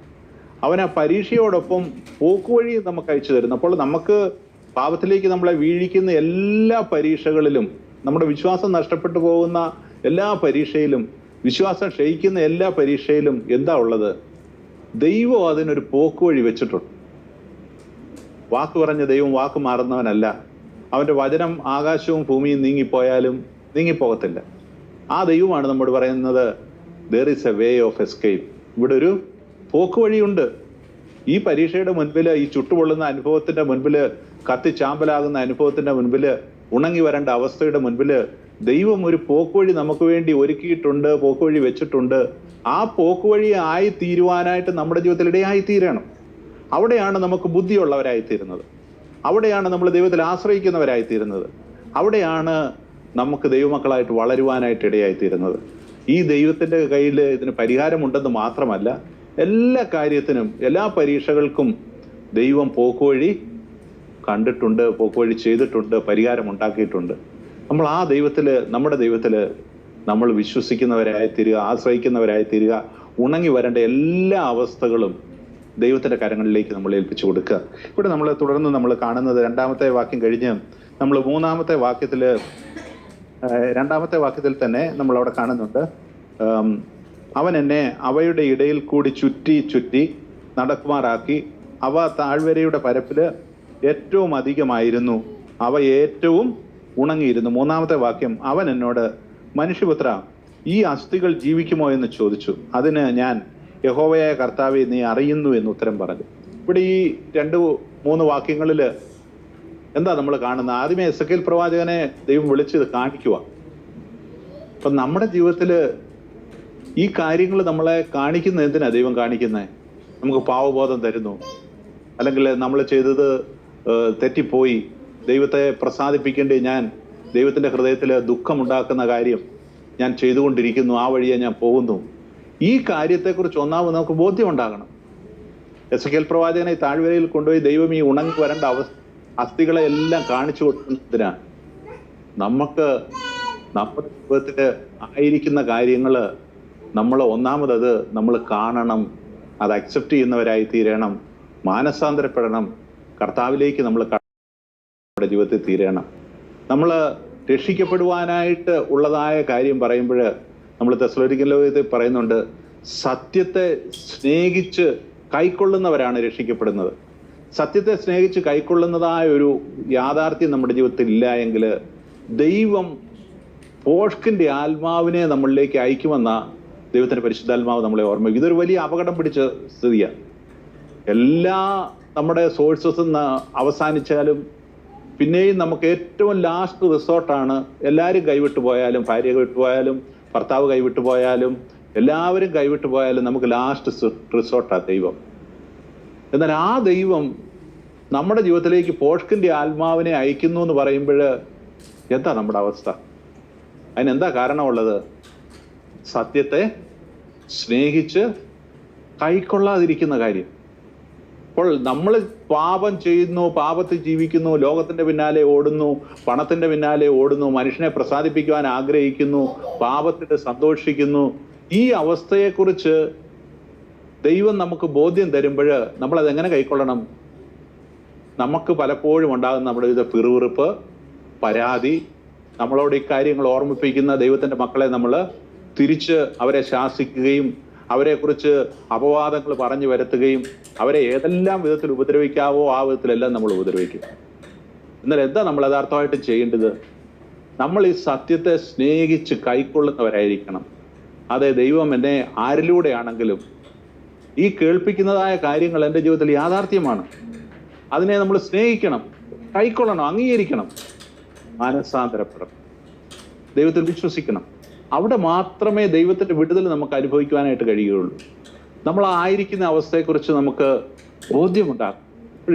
S1: അവൻ ആ പരീക്ഷയോടൊപ്പം പോക്കുവഴി നമുക്ക് അയച്ചു തരുന്നു. അപ്പോൾ നമുക്ക് പാപത്തിലേക്ക് നമ്മളെ വീഴിക്കുന്ന എല്ലാ പരീക്ഷകളിലും നമ്മുടെ വിശ്വാസം നഷ്ടപ്പെട്ടു പോകുന്ന എല്ലാ പരീക്ഷയിലും, വിശ്വാസം ക്ഷയിക്കുന്ന എല്ലാ പരീക്ഷയിലും എന്താ ഉള്ളത്? ദൈവം അതിനൊരു പോക്കുവഴി വെച്ചിട്ടുണ്ട്. വാക്ക് പറഞ്ഞ ദൈവം വാക്ക് മാറുന്നവനല്ല. അവന്റെ വചനം ആകാശവും ഭൂമിയും നീങ്ങിപ്പോയാലും നീങ്ങിപ്പോകത്തില്ല. ആ ദൈവമാണ് നമ്മോട് പറയുന്നത്, there is a way of escape. ഇവിടെ ഒരു പോക്കുവഴിയുണ്ട്. ഈ പരീക്ഷയുടെ മുൻപിൽ, ഈ ചുട്ടുപൊള്ളുന്ന അനുഭവത്തിന്റെ മുൻപിൽ, കത്തിച്ചാമ്പലാകുന്ന അനുഭവത്തിന്റെ മുൻപിൽ, ഉണങ്ങി വരേണ്ട അവസ്ഥയുടെ മുൻപിൽ ദൈവം ഒരു പോക്കുവഴി നമുക്ക് വേണ്ടി ഒരുക്കിയിട്ടുണ്ട്, പോക്കുവഴി വെച്ചിട്ടുണ്ട്. ആ പോക്കുവഴി ആയി തീരുവാനായിട്ട് നമ്മുടെ ജീവിതത്തിൽ ഇടയായി തീരണം. അവിടെയാണ് നമുക്ക് ബുദ്ധിയുള്ളവരായിത്തീരുന്നത്. അവിടെയാണ് നമ്മൾ ദൈവത്തിൽ ആശ്രയിക്കുന്നവരായിത്തീരുന്നത്. അവിടെയാണ് നമുക്ക് ദൈവമക്കളായിട്ട് വളരുവാനായിട്ട് ഇടയായിത്തീരുന്നത്. ഈ ദൈവത്തിന്റെ കയ്യിൽ ഇതിന് പരിഹാരമുണ്ടെന്ന് മാത്രമല്ല, എല്ലാ കാര്യത്തിനും, എല്ലാ പരീക്ഷകൾക്കും ദൈവം പോക്കുവഴി കണ്ടിട്ടുണ്ട്, പോക്കുവഴി ചെയ്തിട്ടുണ്ട്, പരിഹാരം ഉണ്ടാക്കിയിട്ടുണ്ട്. നമ്മൾ ആ ദൈവത്തില്, നമ്മുടെ ദൈവത്തില് നമ്മൾ വിശ്വസിക്കുന്നവരായിത്തീരുക, ആശ്രയിക്കുന്നവരായിത്തീരുക. ഉണങ്ങി വരേണ്ട എല്ലാ അവസ്ഥകളും ദൈവത്തിന്റെ കരങ്ങളിലേക്ക് നമ്മൾ ഏൽപ്പിച്ചു കൊടുക്കുക. ഇവിടെ നമ്മൾ തുടർന്ന് നമ്മൾ കാണുന്നത് രണ്ടാമത്തെ വാക്യം കഴിഞ്ഞ് നമ്മൾ രണ്ടാമത്തെ വാക്യത്തിൽ തന്നെ നമ്മൾ അവിടെ കാണുന്നുണ്ട്, അവൻ എന്നെ അവയുടെ ഇടയിൽ കൂടി ചുറ്റി ചുറ്റി നടക്കുമാറാക്കി. അവ താഴ്വരയുടെ പരപ്പില് ഏറ്റവും അധികമായിരുന്നു, അവ ഏറ്റവും ഉണങ്ങിയിരുന്നു. മൂന്നാമത്തെ വാക്യം, അവൻ എന്നോട്, മനുഷ്യപുത്ര, ഈ അസ്ഥികൾ ജീവിക്കുമോ എന്ന് ചോദിച്ചു. അതിന് ഞാൻ, യഹോവയായ കർത്താവെ, നീ അറിയുന്നു എന്ന് ഉത്തരം പറഞ്ഞു. ഇവിടെ ഈ 2-3 വാക്യങ്ങളിൽ എന്താ നമ്മൾ കാണുന്നത്? ആദ്യമേ എസെക്കിയേൽ പ്രവാചകനെ ദൈവം വിളിച്ചത് കാണിക്കുക. അപ്പൊ നമ്മുടെ ജീവിതത്തില് ഈ കാര്യങ്ങൾ നമ്മളെ കാണിക്കുന്ന എന്തിനാ ദൈവം കാണിക്കുന്നത്? നമുക്ക് പാവബോധം തരുന്നു, അല്ലെങ്കിൽ നമ്മൾ ചെയ്തത് തെറ്റിപ്പോയി, ദൈവത്തെ പ്രസാദിപ്പിക്കേണ്ടി ഞാൻ ദൈവത്തിന്റെ ഹൃദയത്തിൽ ദുഃഖമുണ്ടാക്കുന്ന കാര്യം ഞാൻ ചെയ്തുകൊണ്ടിരിക്കുന്നു, ആ വഴിയെ ഞാൻ പോകുന്നു. ഈ കാര്യത്തെക്കുറിച്ച് ഒന്നാമത് നമുക്ക് ബോധ്യം ഉണ്ടാകണം. എസെക്കിയേൽ പ്രവാചകനെ താഴ്വരയിൽ കൊണ്ടുപോയി ദൈവം ഈ ഉണങ്ങി വരേണ്ട അസ്ഥികളെ എല്ലാം കാണിച്ചു കൊടുക്കുന്നതിനാണ്. നമുക്ക് നമ്മുടെ ജീവിതത്തില് ആയിരിക്കുന്ന കാര്യങ്ങള് നമ്മൾ ഒന്നാമത് നമ്മൾ കാണണം, അത് അക്സെപ്റ്റ് ചെയ്യുന്നവരായി തീരണം, മാനസാന്തരപ്പെടണം, കർത്താവിലേക്ക് നമ്മൾ നമ്മുടെ ജീവിതത്തിൽ തീരണം. നമ്മൾ രക്ഷിക്കപ്പെടുവാനായിട്ട് ഉള്ളതായ കാര്യം പറയുമ്പോൾ നമ്മൾ തെസ്സലോനിക്കയിൽ പറയുന്നുണ്ട്, സത്യത്തെ സ്നേഹിച്ച് കൈക്കൊള്ളുന്നവരാണ് രക്ഷിക്കപ്പെടുന്നത്. സത്യത്തെ സ്നേഹിച്ച് കൈക്കൊള്ളുന്നതായ ഒരു യാഥാർത്ഥ്യം നമ്മുടെ ജീവിതത്തിൽ ഇല്ല എങ്കിൽ ദൈവം പോഷ്കിന്റെ ആത്മാവിനെ നമ്മളിലേക്ക് അയക്കുമെന്ന ദൈവത്തിന്റെ പരിശുദ്ധാത്മാവ് നമ്മളെ ഓർമ്മിക്കും. ഇതൊരു വലിയ അപകടം പിടിച്ച സ്ഥിതിയാണ്. എല്ലാ നമ്മുടെ സോഴ്സസ് അവസാനിച്ചാലും പിന്നെയും നമുക്ക് ഏറ്റവും ലാസ്റ്റ് റിസോർട്ടാണ്. എല്ലാവരും കൈവിട്ടു പോയാലും, ഭാര്യ വിട്ടുപോയാലും, ഭർത്താവ് കൈവിട്ടു പോയാലും, എല്ലാവരും കൈവിട്ടു പോയാലും നമുക്ക് ലാസ്റ്റ് റിസോർട്ടാണ് ദൈവം. എന്നാൽ ആ ദൈവം നമ്മുടെ ജീവിതത്തിലേക്ക് പോഷ്കിന്റെ ആത്മാവിനെ അയക്കുന്നു എന്ന് പറയുമ്പോൾ എന്താ നമ്മുടെ അവസ്ഥ? അതിനെന്താ കാരണമുള്ളത്? സത്യത്തെ സ്നേഹിച്ച് കൈക്കൊള്ളാതിരിക്കുന്ന കാര്യം. അപ്പോൾ നമ്മൾ പാപം ചെയ്യുന്നു, പാപത്തിൽ ജീവിക്കുന്നു, ലോകത്തിന്റെ പിന്നാലെ ഓടുന്നു, പണത്തിന്റെ പിന്നാലെ ഓടുന്നു, മനുഷ്യനെ പ്രസാദിപ്പിക്കുവാൻ ആഗ്രഹിക്കുന്നു, പാപത്തിൽ സന്തോഷിക്കുന്നു. ഈ അവസ്ഥയെക്കുറിച്ച് ദൈവം നമുക്ക് ബോധ്യം തരുമ്പോൾ നമ്മൾ അതെങ്ങനെ കൈക്കൊള്ളണം? നമുക്ക് പലപ്പോഴും ഉണ്ടാകുന്ന നമ്മുടെ ഇത് പിറുവിറുപ്പ്, പരാതി, നമ്മളോട് ഇക്കാര്യങ്ങൾ ഓർമ്മിപ്പിക്കുന്ന ദൈവത്തിന്റെ മക്കളെ നമ്മൾ തിരിച്ച് അവരെ ശാസിക്കുകയും അവരെക്കുറിച്ച് അപവാദങ്ങൾ പറഞ്ഞു വരുത്തുകയും അവരെ ഏതെല്ലാം വിധത്തിൽ ഉപദ്രവിക്കാവോ ആ വിധത്തിലെല്ലാം നമ്മൾ ഉപദ്രവിക്കും. എന്നാൽ എന്താ നമ്മൾ യഥാർത്ഥമായിട്ട് ചെയ്യേണ്ടത്? നമ്മൾ ഈ സത്യത്തെ സ്നേഹിച്ച് കൈക്കൊള്ളുന്നവരായിരിക്കണം. അതെ, ദൈവം എന്നെ ആരിലൂടെയാണെങ്കിലും ഈ കേൾപ്പിക്കുന്നതായ കാര്യങ്ങൾ എൻ്റെ ജീവിതത്തിൽ യാഥാർത്ഥ്യമാണ്. അതിനെ നമ്മൾ സ്നേഹിക്കണം, കൈക്കൊള്ളണം, അംഗീകരിക്കണം, മാനസാന്തരപ്പെടണം, ദൈവത്തിൽ വിശ്വസിക്കണം. അവിടെ മാത്രമേ ദൈവത്തിന്റെ വിടുതൽ നമുക്ക് അനുഭവിക്കുവാനായിട്ട് കഴിയുകയുള്ളൂ. നമ്മൾ ആയിരിക്കുന്ന അവസ്ഥയെക്കുറിച്ച് നമുക്ക് ബോധ്യമുണ്ടാകും.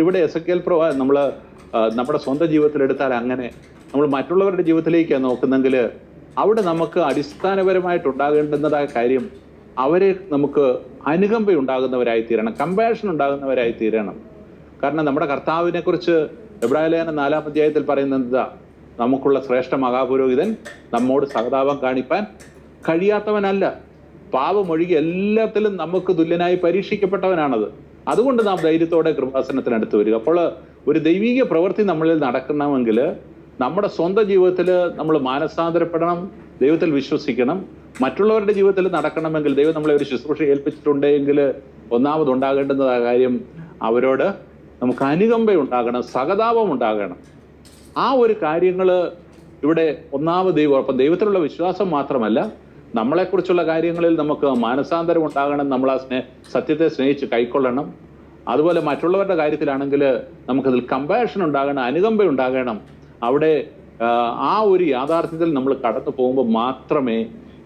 S1: ഇവിടെ എസെക്കിയേൽ പ്രവാചകൻ നമ്മുടെ സ്വന്തം ജീവിതത്തിലെടുത്താൽ അങ്ങനെ നമ്മൾ മറ്റുള്ളവരുടെ ജീവിതത്തിലേക്കാണ് നോക്കുന്നെങ്കിൽ അവിടെ നമുക്ക് അടിസ്ഥാനപരമായിട്ടുണ്ടാകേണ്ടുന്നതായ കാര്യം അവരെ നമുക്ക് അനുകമ്പ ഉണ്ടാകുന്നവരായി തീരണം, കമ്പാഷൻ ഉണ്ടാകുന്നവരായി തീരണം. കാരണം നമ്മുടെ കർത്താവിനെ കുറിച്ച് എബ്രായലേഖനം 4-ാം അധ്യായത്തിൽ പറയുന്നത് എന്താ? നമുക്കുള്ള ശ്രേഷ്ഠ മഹാപുരോഹിതൻ നമ്മോട് സഹതാപം കാണിപ്പാൻ കഴിയാത്തവനല്ല, പാപമൊഴികെ എല്ലാത്തിലും നമുക്ക് തുല്യനായി പരീക്ഷിക്കപ്പെട്ടവനാണത്. അതുകൊണ്ട് നാം ധൈര്യത്തോടെ കൃപാസനത്തിനടുത്ത് വരിക. അപ്പോൾ ഒരു ദൈവിക പ്രവൃത്തി നമ്മളിൽ നടക്കണമെങ്കിൽ നമ്മുടെ സ്വന്തം ജീവിതത്തിൽ നമ്മൾ മാനസാന്തരപ്പെടണം, ദൈവത്തിൽ വിശ്വസിക്കണം. മറ്റുള്ളവരുടെ ജീവിതത്തിൽ നടക്കണമെങ്കിൽ, ദൈവം നമ്മളെ ഒരു ശുശ്രൂഷ ഏൽപ്പിച്ചിട്ടുണ്ടെങ്കിൽ ഒന്നാമതുണ്ടാകേണ്ടുന്ന കാര്യം അവരോട് നമുക്ക് അനുകമ്പ ഉണ്ടാകണം, സഹതാപം ഉണ്ടാകണം. ആ ഒരു കാര്യങ്ങൾ ഇവിടെ ഒന്നാമത് ദൈവം. അപ്പം ദൈവത്തിലുള്ള വിശ്വാസം മാത്രമല്ല, നമ്മളെക്കുറിച്ചുള്ള കാര്യങ്ങളിൽ നമുക്ക് മാനസാന്തരം ഉണ്ടാകണം, നമ്മൾ ആ സത്യത്തെ സ്നേഹിച്ച് കൈക്കൊള്ളണം. അതുപോലെ മറ്റുള്ളവരുടെ കാര്യത്തിലാണെങ്കിൽ നമുക്കതിൽ കമ്പാഷൻ ഉണ്ടാകണം, അനുകമ്പ ഉണ്ടാകണം. അവിടെ ആ ഒരു യാഥാർത്ഥ്യത്തിൽ നമ്മൾ കടന്നു പോകുമ്പോൾ മാത്രമേ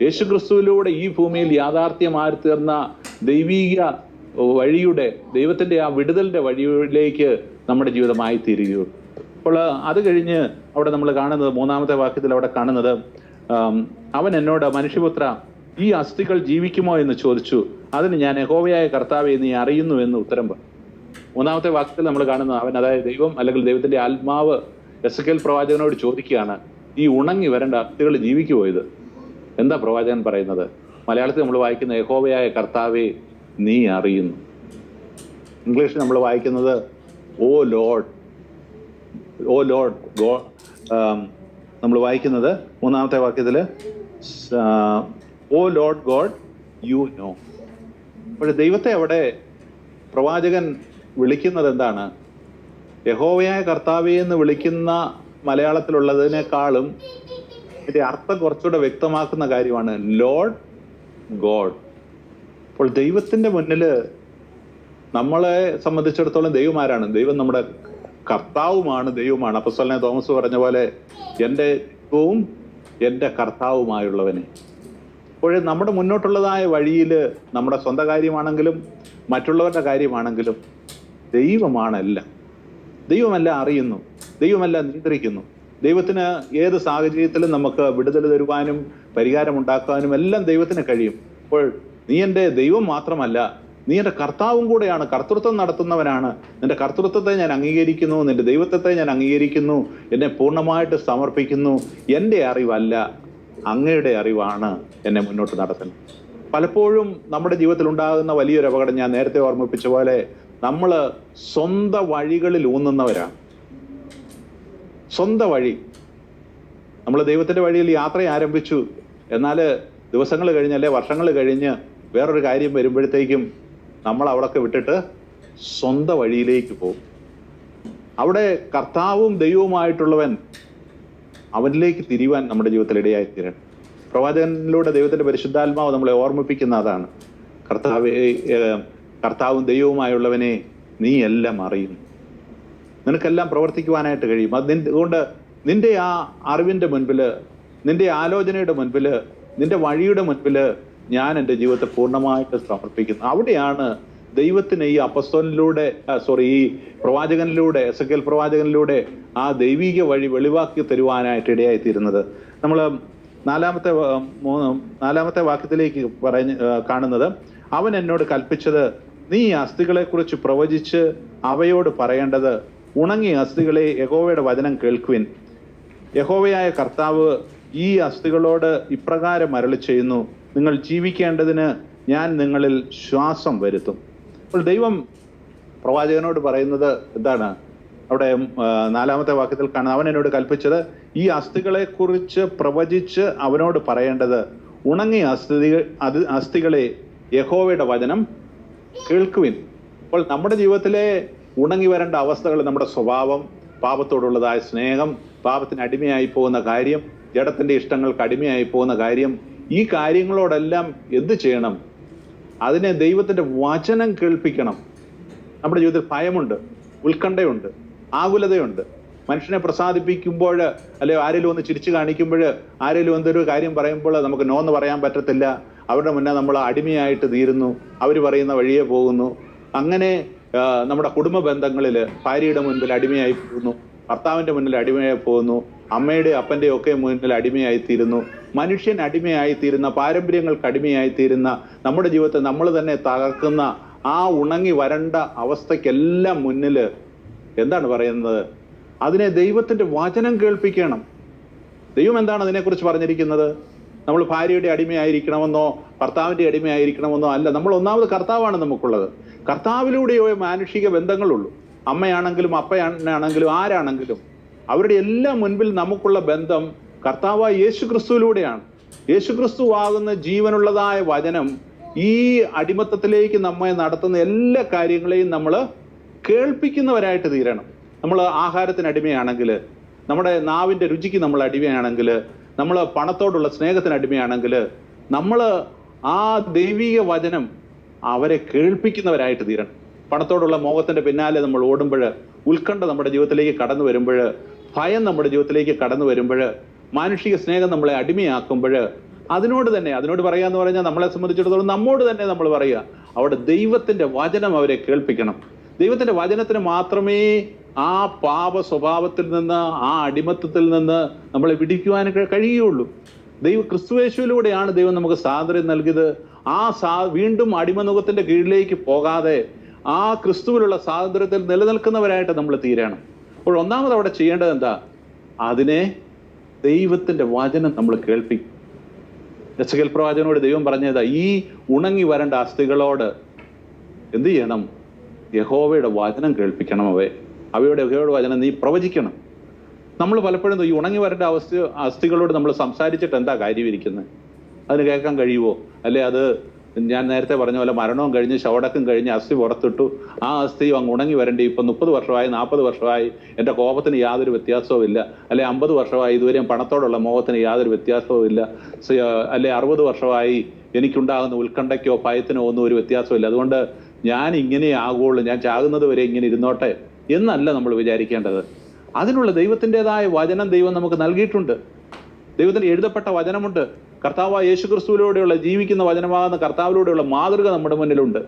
S1: യേശുക്രിസ്തുവിലൂടെ ഈ ഭൂമിയിൽ യാഥാർത്ഥ്യമായി തീർന്ന ദൈവീക വഴിയുടെ, ദൈവത്തിന്റെ ആ വിടുതലിന്റെ വഴിയിലേക്ക് നമ്മുടെ ജീവിതമായി തീരുകയുള്ളൂ. അപ്പോൾ അത് കഴിഞ്ഞ് അവിടെ നമ്മൾ കാണുന്നത്, മൂന്നാമത്തെ വാക്യത്തിൽ അവിടെ കാണുന്നത്, അവൻ എന്നോട്, മനുഷ്യപുത്ര, ഈ അസ്ഥികൾ ജീവിക്കുമോ എന്ന് ചോദിച്ചു. അതിന് ഞാൻ, യഹോവയായ കർത്താവേ, നീ അറിയുന്നു എന്ന് ഉത്തരം പറഞ്ഞു. മൂന്നാമത്തെ വാക്യത്തിൽ നമ്മൾ കാണുന്നത്, അവൻ, അതായത് ദൈവം അല്ലെങ്കിൽ ദൈവത്തിന്റെ ആത്മാവ് എസെക്കിയേൽ പ്രവാചകനോട് ചോദിക്കുകയാണ്, ഈ ഉണങ്ങി വരേണ്ട അസ്ഥികൾ ജീവിക്കുമോ ഇത്? എന്താ പ്രവാചകൻ പറയുന്നത്? മലയാളത്തിൽ നമ്മൾ വായിക്കുന്ന, യഹോവയായ കർത്താവേ, നീ അറിയുന്നു. ഇംഗ്ലീഷിൽ നമ്മൾ വായിക്കുന്നത്, ഓ ലോർഡ്, ഓ ലോർഡ് ഗോഡ്. നമ്മൾ വായിക്കുന്നത് മൂന്നാമത്തെ വാക്യത്തിൽ, ഓ ലോർഡ് ഗോഡ്, യു നോ. അപ്പോൾ ദൈവത്തെ അവിടെ പ്രവാചകൻ വിളിക്കുന്നത് എന്താണ്? യഹോവയായ കർത്താവേ എന്ന് വിളിക്കുന്ന മലയാളത്തിലുള്ളതിനേക്കാളും ഇതിന്റെ അർത്ഥം കുറച്ചുകൂടെ വ്യക്തമാക്കുന്ന കാര്യമാണ് ലോർഡ് ഗോഡ്. അപ്പോൾ ദൈവത്തിന്റെ മുന്നിൽ നമ്മളെ സംബന്ധിച്ചിടത്തോളം ദൈവം ആരാണ്? ദൈവം നമ്മുടെ കർത്താവുമാണ്, ദൈവമാണ്. അപ്പോസ്തലനായ തോമസ് പറഞ്ഞ പോലെ, എൻ്റെ ദൈവവും എൻ്റെ കർത്താവുമായുള്ളവനെ. അപ്പോൾ നമ്മുടെ മുന്നോട്ടുള്ളതായ വഴിയിൽ നമ്മുടെ സ്വന്തം കാര്യമാണെങ്കിലും മറ്റുള്ളവരുടെ കാര്യമാണെങ്കിലും ദൈവമാണെല്ലാം. ദൈവമെല്ലാം അറിയുന്നു, ദൈവമെല്ലാം നിയന്ത്രിക്കുന്നു. ദൈവത്തിന് ഏത് സാഹചര്യത്തിലും നമുക്ക് വിടുതൽ തരുവാനും പരിഹാരം ഉണ്ടാക്കാനും എല്ലാം ദൈവത്തിന് കഴിയും. അപ്പോൾ നീ എൻ്റെ ദൈവം മാത്രമല്ല, നീ എൻ്റെ കർത്താവും കൂടെയാണ്, കർത്തൃത്വം നടത്തുന്നവനാണ്. നിന്റെ കർത്തൃത്വത്തെ ഞാൻ അംഗീകരിക്കുന്നു, നിന്റെ ദൈവത്വത്തെ ഞാൻ അംഗീകരിക്കുന്നു, എന്നെ പൂർണ്ണമായിട്ട് സമർപ്പിക്കുന്നു. എൻ്റെ അറിവല്ല, അങ്ങയുടെ അറിവാണ് എന്നെ മുന്നോട്ട് നടത്തുന്നത്. പലപ്പോഴും നമ്മുടെ ജീവിതത്തിൽ ഉണ്ടാകുന്ന വലിയൊരു അപകടം, ഞാൻ നേരത്തെ ഓർമ്മിപ്പിച്ച പോലെ, നമ്മൾ സ്വന്തം വഴികളിൽ ഊന്നുന്നവരാണ്. സ്വന്തം വഴി, നമ്മൾ ദൈവത്തിന്റെ വഴിയിൽ യാത്ര ആരംഭിച്ചു, എന്നാൽ ദിവസങ്ങൾ കഴിഞ്ഞ് അല്ലെ വർഷങ്ങൾ കഴിഞ്ഞ് വേറൊരു കാര്യം വരുമ്പോഴത്തേക്കും നമ്മൾ അവിടൊക്കെ വിട്ടിട്ട് സ്വന്തം വഴിയിലേക്ക് പോകും. അവിടെ കർത്താവും ദൈവവുമായിട്ടുള്ളവൻ, അവനിലേക്ക് തിരിയുവാൻ നമ്മുടെ ജീവിതത്തിൽ ഇടയായി തീരണം. പ്രവാചകനിലൂടെ ദൈവത്തിന്റെ പരിശുദ്ധാത്മാവ് നമ്മളെ ഓർമ്മിപ്പിക്കുന്ന അതാണ്, കർത്താവും ദൈവവുമായുള്ളവനെ നീ എല്ലാം അറിയുന്നു, നിനക്കെല്ലാം പ്രവർത്തിക്കുവാനായിട്ട് കഴിയും. അതുകൊണ്ട് നിന്റെ ആ അറിവിന്റെ മുൻപില്, നിന്റെ ആലോചനയുടെ മുൻപില്, നിന്റെ വഴിയുടെ മുൻപില് ഞാൻ എൻ്റെ ജീവിതത്തെ പൂർണ്ണമായിട്ട് സമർപ്പിക്കുന്നു. അവിടെയാണ് ദൈവത്തിന് ഈ അപ്പസ്തോലനിലൂടെ, ഈ പ്രവാചകനിലൂടെ, എസെക്കിയേൽ പ്രവാചകനിലൂടെ ആ ദൈവിക വഴി വെളിവാക്കി തരുവാനായിട്ട് ഇടയായിത്തീരുന്നത്. നമ്മൾ നാലാമത്തെ വാക്യത്തിലേക്ക് കാണുന്നത്, അവൻ എന്നോട് കൽപ്പിച്ചത്, നീ അസ്ഥികളെ കുറിച്ച് പ്രവചിച്ച് അവയോട് പറയേണ്ടത്, ഉണങ്ങിയ അസ്ഥികളെ, യഹോവയുടെ വചനം കേൾക്കുവിൻ. യഹോവയായ കർത്താവ് ഈ അസ്ഥികളോട് ഇപ്രകാരം അരുളി ചെയ്യുന്നു, നിങ്ങൾ ജീവിക്കേണ്ടതിന് ഞാൻ നിങ്ങളിൽ ശ്വാസം വരുത്തും. അപ്പോൾ ദൈവം പ്രവാചകനോട് പറയുന്നത് എന്താണ്? അവിടെ നാലാമത്തെ വാക്യത്തിൽ കാണുന്നത്, അവൻ എന്നോട് കൽപ്പിച്ചത്, ഈ അസ്ഥികളെ കുറിച്ച് പ്രവചിച്ച് അവനോട് പറയേണ്ടത്, ഉണങ്ങിയ അസ്ഥികളെ, യഹോവയുടെ വചനം കേൾക്കുവിൻ. അപ്പോൾ നമ്മുടെ ജീവിതത്തിലെ ഉണങ്ങി വരേണ്ട അവസ്ഥകൾ, നമ്മുടെ സ്വഭാവം, പാപത്തോടുള്ളതായ സ്നേഹം, പാപത്തിന് അടിമയായി പോകുന്ന കാര്യം, ജഡത്തിന്റെ ഇഷ്ടങ്ങൾക്ക് അടിമയായി പോകുന്ന കാര്യം, ഈ കാര്യങ്ങളോടെല്ലാം എന്ത് ചെയ്യണം? അതിനെ ദൈവത്തിന്റെ വചനം കേൾപ്പിക്കണം. നമ്മുടെ ജീവിതത്തിൽ ഭയമുണ്ട്, ഉത്കണ്ഠയുണ്ട്, ആകുലതയുണ്ട്. മനുഷ്യനെ പ്രസാദിപ്പിക്കുമ്പോൾ, അല്ലെ ആരെങ്കിലും ഒന്ന് ചിരിച്ചു കാണിക്കുമ്പോൾ, ആരെങ്കിലും എന്തൊരു കാര്യം പറയുമ്പോൾ നമുക്ക് നോന്ന് പറയാൻ പറ്റത്തില്ല. അവരുടെ മുന്നേ നമ്മൾ അടിമയായിട്ട് തീരുന്നു, അവർ പറയുന്ന വഴിയെ പോകുന്നു. അങ്ങനെ നമ്മുടെ കുടുംബ ബന്ധങ്ങളിൽ ഭാര്യയുടെ മുൻപിൽ അടിമയായി പോകുന്നു, ഭർത്താവിന്റെ മുന്നിൽ അടിമയായി പോകുന്നു, അമ്മയുടെ അപ്പന്റെ ഒക്കെ മുന്നിൽ അടിമയായിത്തീരുന്നു. മനുഷ്യൻ അടിമയായിത്തീരുന്ന, പാരമ്പര്യങ്ങൾക്ക് അടിമയായിത്തീരുന്ന, നമ്മുടെ ജീവിതത്തെ നമ്മൾ തന്നെ തകർക്കുന്ന ആ ഉണങ്ങി വരണ്ട അവസ്ഥയ്ക്കെല്ലാം മുന്നിൽ എന്താണ് പറയുന്നത്? അതിനെ ദൈവത്തിന്റെ വചനം കേൾപ്പിക്കണം. ദൈവം എന്താണ് അതിനെക്കുറിച്ച് പറഞ്ഞിരിക്കുന്നത്? നമ്മൾ ഭാര്യയുടെ അടിമയായിരിക്കണമെന്നോ ഭർത്താവിന്റെ അടിമയായിരിക്കണമെന്നോ അല്ല. നമ്മൾ ഒന്നാമത് കർത്താവാണ് നമുക്കുള്ളത്. കർത്താവിലൂടെയോ മാനുഷിക ബന്ധങ്ങളുള്ളൂ. അമ്മയാണെങ്കിലും അപ്പയാണെങ്കിലും ആരാണെങ്കിലും അവരുടെ എല്ലാം മുൻപിൽ നമുക്കുള്ള ബന്ധം കർത്താവായ യേശു ക്രിസ്തുവിലൂടെയാണ്. യേശു ക്രിസ്തു ആകുന്ന ജീവനുള്ളതായ വചനം ഈ അടിമത്തത്തിലേക്ക് നമ്മെ നടത്തുന്ന എല്ലാ കാര്യങ്ങളെയും നമ്മൾ കേൾപ്പിക്കുന്നവരായിട്ട് തീരണം. നമ്മൾ ആഹാരത്തിന് അടിമയാണെങ്കിൽ, നമ്മുടെ നാവിൻ്റെ രുചിക്ക് നമ്മൾ അടിമയാണെങ്കിൽ, നമ്മൾ പണത്തോടുള്ള സ്നേഹത്തിന് അടിമയാണെങ്കിൽ, നമ്മൾ ആ ദൈവിക വചനം അവരെ കേൾപ്പിക്കുന്നവരായിട്ട് തീരണം. പണത്തോടുള്ള മോഹത്തിന്റെ പിന്നാലെ നമ്മൾ ഓടുമ്പോൾ, ഉത്കണ്ഠ നമ്മുടെ ജീവിതത്തിലേക്ക് കടന്നു വരുമ്പോൾ, ഭയം നമ്മുടെ ജീവിതത്തിലേക്ക് കടന്നു വരുമ്പോൾ, മാനുഷിക സ്നേഹം നമ്മളെ അടിമയാക്കുമ്പോൾ, അതിനോട് പറയാന്ന് പറഞ്ഞാൽ നമ്മളെ സംബന്ധിച്ചിടത്തോളം നമ്മോട് തന്നെ നമ്മൾ പറയുക, അവിടെ ദൈവത്തിന്റെ വചനം അവരെ കേൾപ്പിക്കണം. ദൈവത്തിന്റെ വചനത്തിന് മാത്രമേ ആ പാപ സ്വഭാവത്തിൽ നിന്ന്, ആ അടിമത്തത്തിൽ നിന്ന് നമ്മളെ വിടിക്കുവാൻ കഴിയുള്ളൂ. ക്രിസ്തുയേശുവിലൂടെയാണ് ദൈവം നമുക്ക് സ്വാതന്ത്ര്യം നൽകിയത്. വീണ്ടും അടിമനുഖത്തിന്റെ കീഴിലേക്ക് പോകാതെ ആ ക്രിസ്തുവിലുള്ള സ്വാതന്ത്ര്യത്തിൽ നിലനിൽക്കുന്നവരായിട്ട് നമ്മൾ തീരണം. അപ്പോൾ ഒന്നാമത് അവിടെ ചെയ്യേണ്ടത് എന്താ? അതിനെ ദൈവത്തിന്റെ വചനം നമ്മൾ കേൾപ്പിക്കും. എസെക്കിയേൽ പ്രവാചകനോട് ദൈവം പറഞ്ഞതാ, ഈ ഉണങ്ങി വരേണ്ട അസ്ഥികളോട് എന്ത് ചെയ്യണം? യഹോവയുടെ വചനം കേൾപ്പിക്കണം. യഹോവയുടെ വചനം നീ പ്രവചിക്കണം. നമ്മൾ പലപ്പോഴും ഈ ഉണങ്ങി വരേണ്ട അസ്ഥികളോട് നമ്മൾ സംസാരിച്ചിട്ട് എന്താ കാര്യം ഇരിക്കുന്നത്? അതിന് കേൾക്കാൻ കഴിയുമോ? അല്ലെ അത് ഞാൻ നേരത്തെ പറഞ്ഞ പോലെ മരണവും കഴിഞ്ഞ് ശവടക്കം കഴിഞ്ഞ് അസ്ഥി പുറത്തിട്ടു, ആ അസ്ഥിയും അങ്ങ് ഉണങ്ങി വരണ്ടേ? ഇപ്പം 30 വർഷമായി 40 വർഷമായി എൻ്റെ കോപത്തിന് യാതൊരു വ്യത്യാസവും ഇല്ല. അല്ലെ 50 വർഷമായി ഇതുവരെയും പണത്തോടുള്ള മോഹത്തിന് യാതൊരു വ്യത്യാസവും ഇല്ല. അല്ലെ 60 വർഷമായി എനിക്കുണ്ടാകുന്ന ഉത്കണ്ഠയ്ക്കോ ഭയത്തിനോ ഒന്നും ഒരു വ്യത്യാസമില്ല. അതുകൊണ്ട് ഞാൻ ഇങ്ങനെ ആകുള്ളൂ, ഞാൻ ചാകുന്നത് വരെ ഇങ്ങനെ ഇരുന്നോട്ടെ എന്നല്ല നമ്മൾ വിചാരിക്കേണ്ടത്. അതിനുള്ള ദൈവത്തിൻ്റെതായ വചനം ദൈവം നമുക്ക് നൽകിയിട്ടുണ്ട്. ദൈവത്തിന് എഴുതപ്പെട്ട വചനമുണ്ട്. കർത്താവായ യേശു ക്രിസ്തുവിലൂടെയുള്ള ജീവിക്കുന്ന വചനമാകുന്ന കർത്താവിലൂടെയുള്ള മാതൃക നമ്മുടെ മുന്നിലുണ്ട്.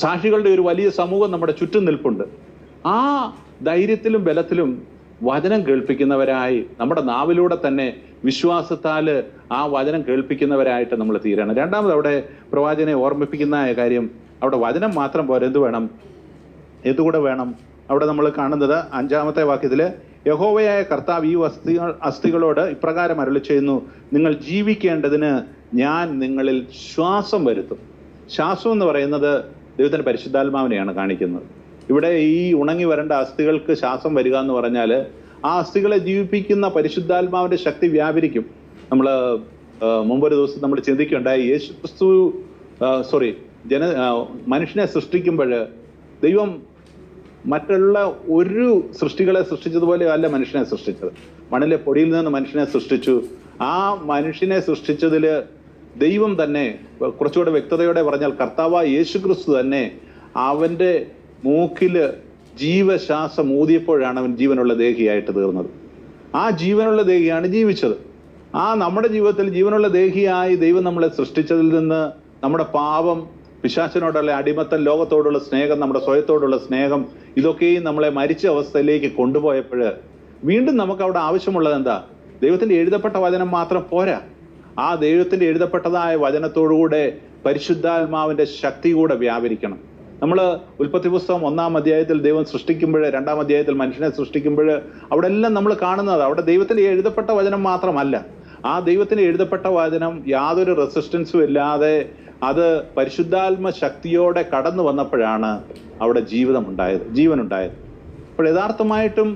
S1: സാക്ഷികളുടെ ഒരു വലിയ സമൂഹം നമ്മുടെ ചുറ്റും നിൽപ്പുണ്ട്. ആ ധൈര്യത്തിലും ബലത്തിലും വചനം കേൾപ്പിക്കുന്നവരായി നമ്മുടെ നാവിലൂടെ തന്നെ വിശ്വാസത്താൽ ആ വചനം കേൾപ്പിക്കുന്നവരായിട്ട് നമ്മൾ തീരണം. രണ്ടാമത് അവിടെ പ്രവാചകനെ ഓർമ്മിപ്പിക്കുന്ന കാര്യം, അവിടെ വചനം മാത്രം പോരാ, എന്തുകൂടെ വേണം? അവിടെ നമ്മൾ കാണുന്നത് 5-ാമത്തെ വാക്യത്തില്, യഹോവയായ കർത്താവ് ഈ അസ്ഥികളോട് ഇപ്രകാരം അരുളി ചെയ്യുന്നു, നിങ്ങൾ ജീവിക്കേണ്ടതിന് ഞാൻ നിങ്ങളിൽ ശ്വാസം വരുത്തും. ശ്വാസം എന്ന് പറയുന്നത് ദൈവത്തിന്റെ പരിശുദ്ധാത്മാവിനെയാണ് കാണിക്കുന്നത്. ഇവിടെ ഈ ഉണങ്ങി വരേണ്ട അസ്ഥികൾക്ക് ശ്വാസം വരിക എന്ന് പറഞ്ഞാൽ ആ അസ്ഥികളെ ജീവിപ്പിക്കുന്ന പരിശുദ്ധാത്മാവിന്റെ ശക്തി വ്യാപരിക്കും. നമ്മൾ മുമ്പൊരു ദിവസം നമ്മൾ ചിന്തിക്കുകയുണ്ടായി, യേശു ക്രിസ്തു മനുഷ്യനെ സൃഷ്ടിക്കുമ്പോൾ ദൈവം മറ്റുള്ള ഒരു സൃഷ്ടികളെ സൃഷ്ടിച്ചതുപോലെ അല്ല മനുഷ്യനെ സൃഷ്ടിച്ചത്. മണ്ണിലെ പൊടിയിൽ നിന്ന് മനുഷ്യനെ സൃഷ്ടിച്ചു. ആ മനുഷ്യനെ സൃഷ്ടിച്ചതിൽ ദൈവം തന്നെ, കുറച്ചുകൂടെ വ്യക്തതയോടെ പറഞ്ഞാൽ കർത്താവായ യേശു ക്രിസ്തു തന്നെ അവന്റെ മൂക്കില് ജീവശ്വാസം ഊതിയപ്പോഴാണ് അവൻ ജീവനുള്ള ദേഹിയായിട്ട് തീർന്നത്. ആ ജീവനുള്ള ദേഹിയാണ് ജീവിച്ചത്. നമ്മുടെ ജീവിതത്തിൽ ജീവനുള്ള ദേഹിയായി ദൈവം നമ്മളെ സൃഷ്ടിച്ചതിൽ നിന്ന് നമ്മുടെ പാപം, പിശാചിനോടുള്ള അടിമത്തം, ലോകത്തോടുള്ള സ്നേഹം, നമ്മുടെ സ്വയത്തോടുള്ള സ്നേഹം, ഇതൊക്കെയും നമ്മളെ മരിച്ച അവസ്ഥയിലേക്ക് കൊണ്ടുപോയപ്പോൾ വീണ്ടും നമുക്ക് അവിടെ ആവശ്യമുള്ളത് എന്താ? ദൈവത്തിന്റെ എഴുതപ്പെട്ട വചനം മാത്രം പോരാ. ആ ദൈവത്തിന്റെ എഴുതപ്പെട്ടതായ വചനത്തോടുകൂടെ പരിശുദ്ധാത്മാവിന്റെ ശക്തി കൂടെ വ്യാപരിക്കണം. നമ്മൾ ഉൽപ്പത്തി പുസ്തകം 1-ാം അധ്യായത്തിൽ ദൈവം സൃഷ്ടിക്കുമ്പോൾ, 2-ാം അധ്യായത്തിൽ മനുഷ്യനെ സൃഷ്ടിക്കുമ്പോൾ അവിടെ എല്ലാം നമ്മൾ കാണുന്നത് അവിടെ ദൈവത്തിന്റെ എഴുതപ്പെട്ട വചനം മാത്രമല്ല. ആ ദൈവത്തിന് എഴുതപ്പെട്ട വചനം യാതൊരു റെസിസ്റ്റൻസും ഇല്ലാതെ അത് പരിശുദ്ധാത്മ ശക്തിയോടെ കടന്നു വന്നപ്പോഴാണ് അവിടെ ജീവനുണ്ടായത്. അപ്പോൾ യഥാർത്ഥമായിട്ടും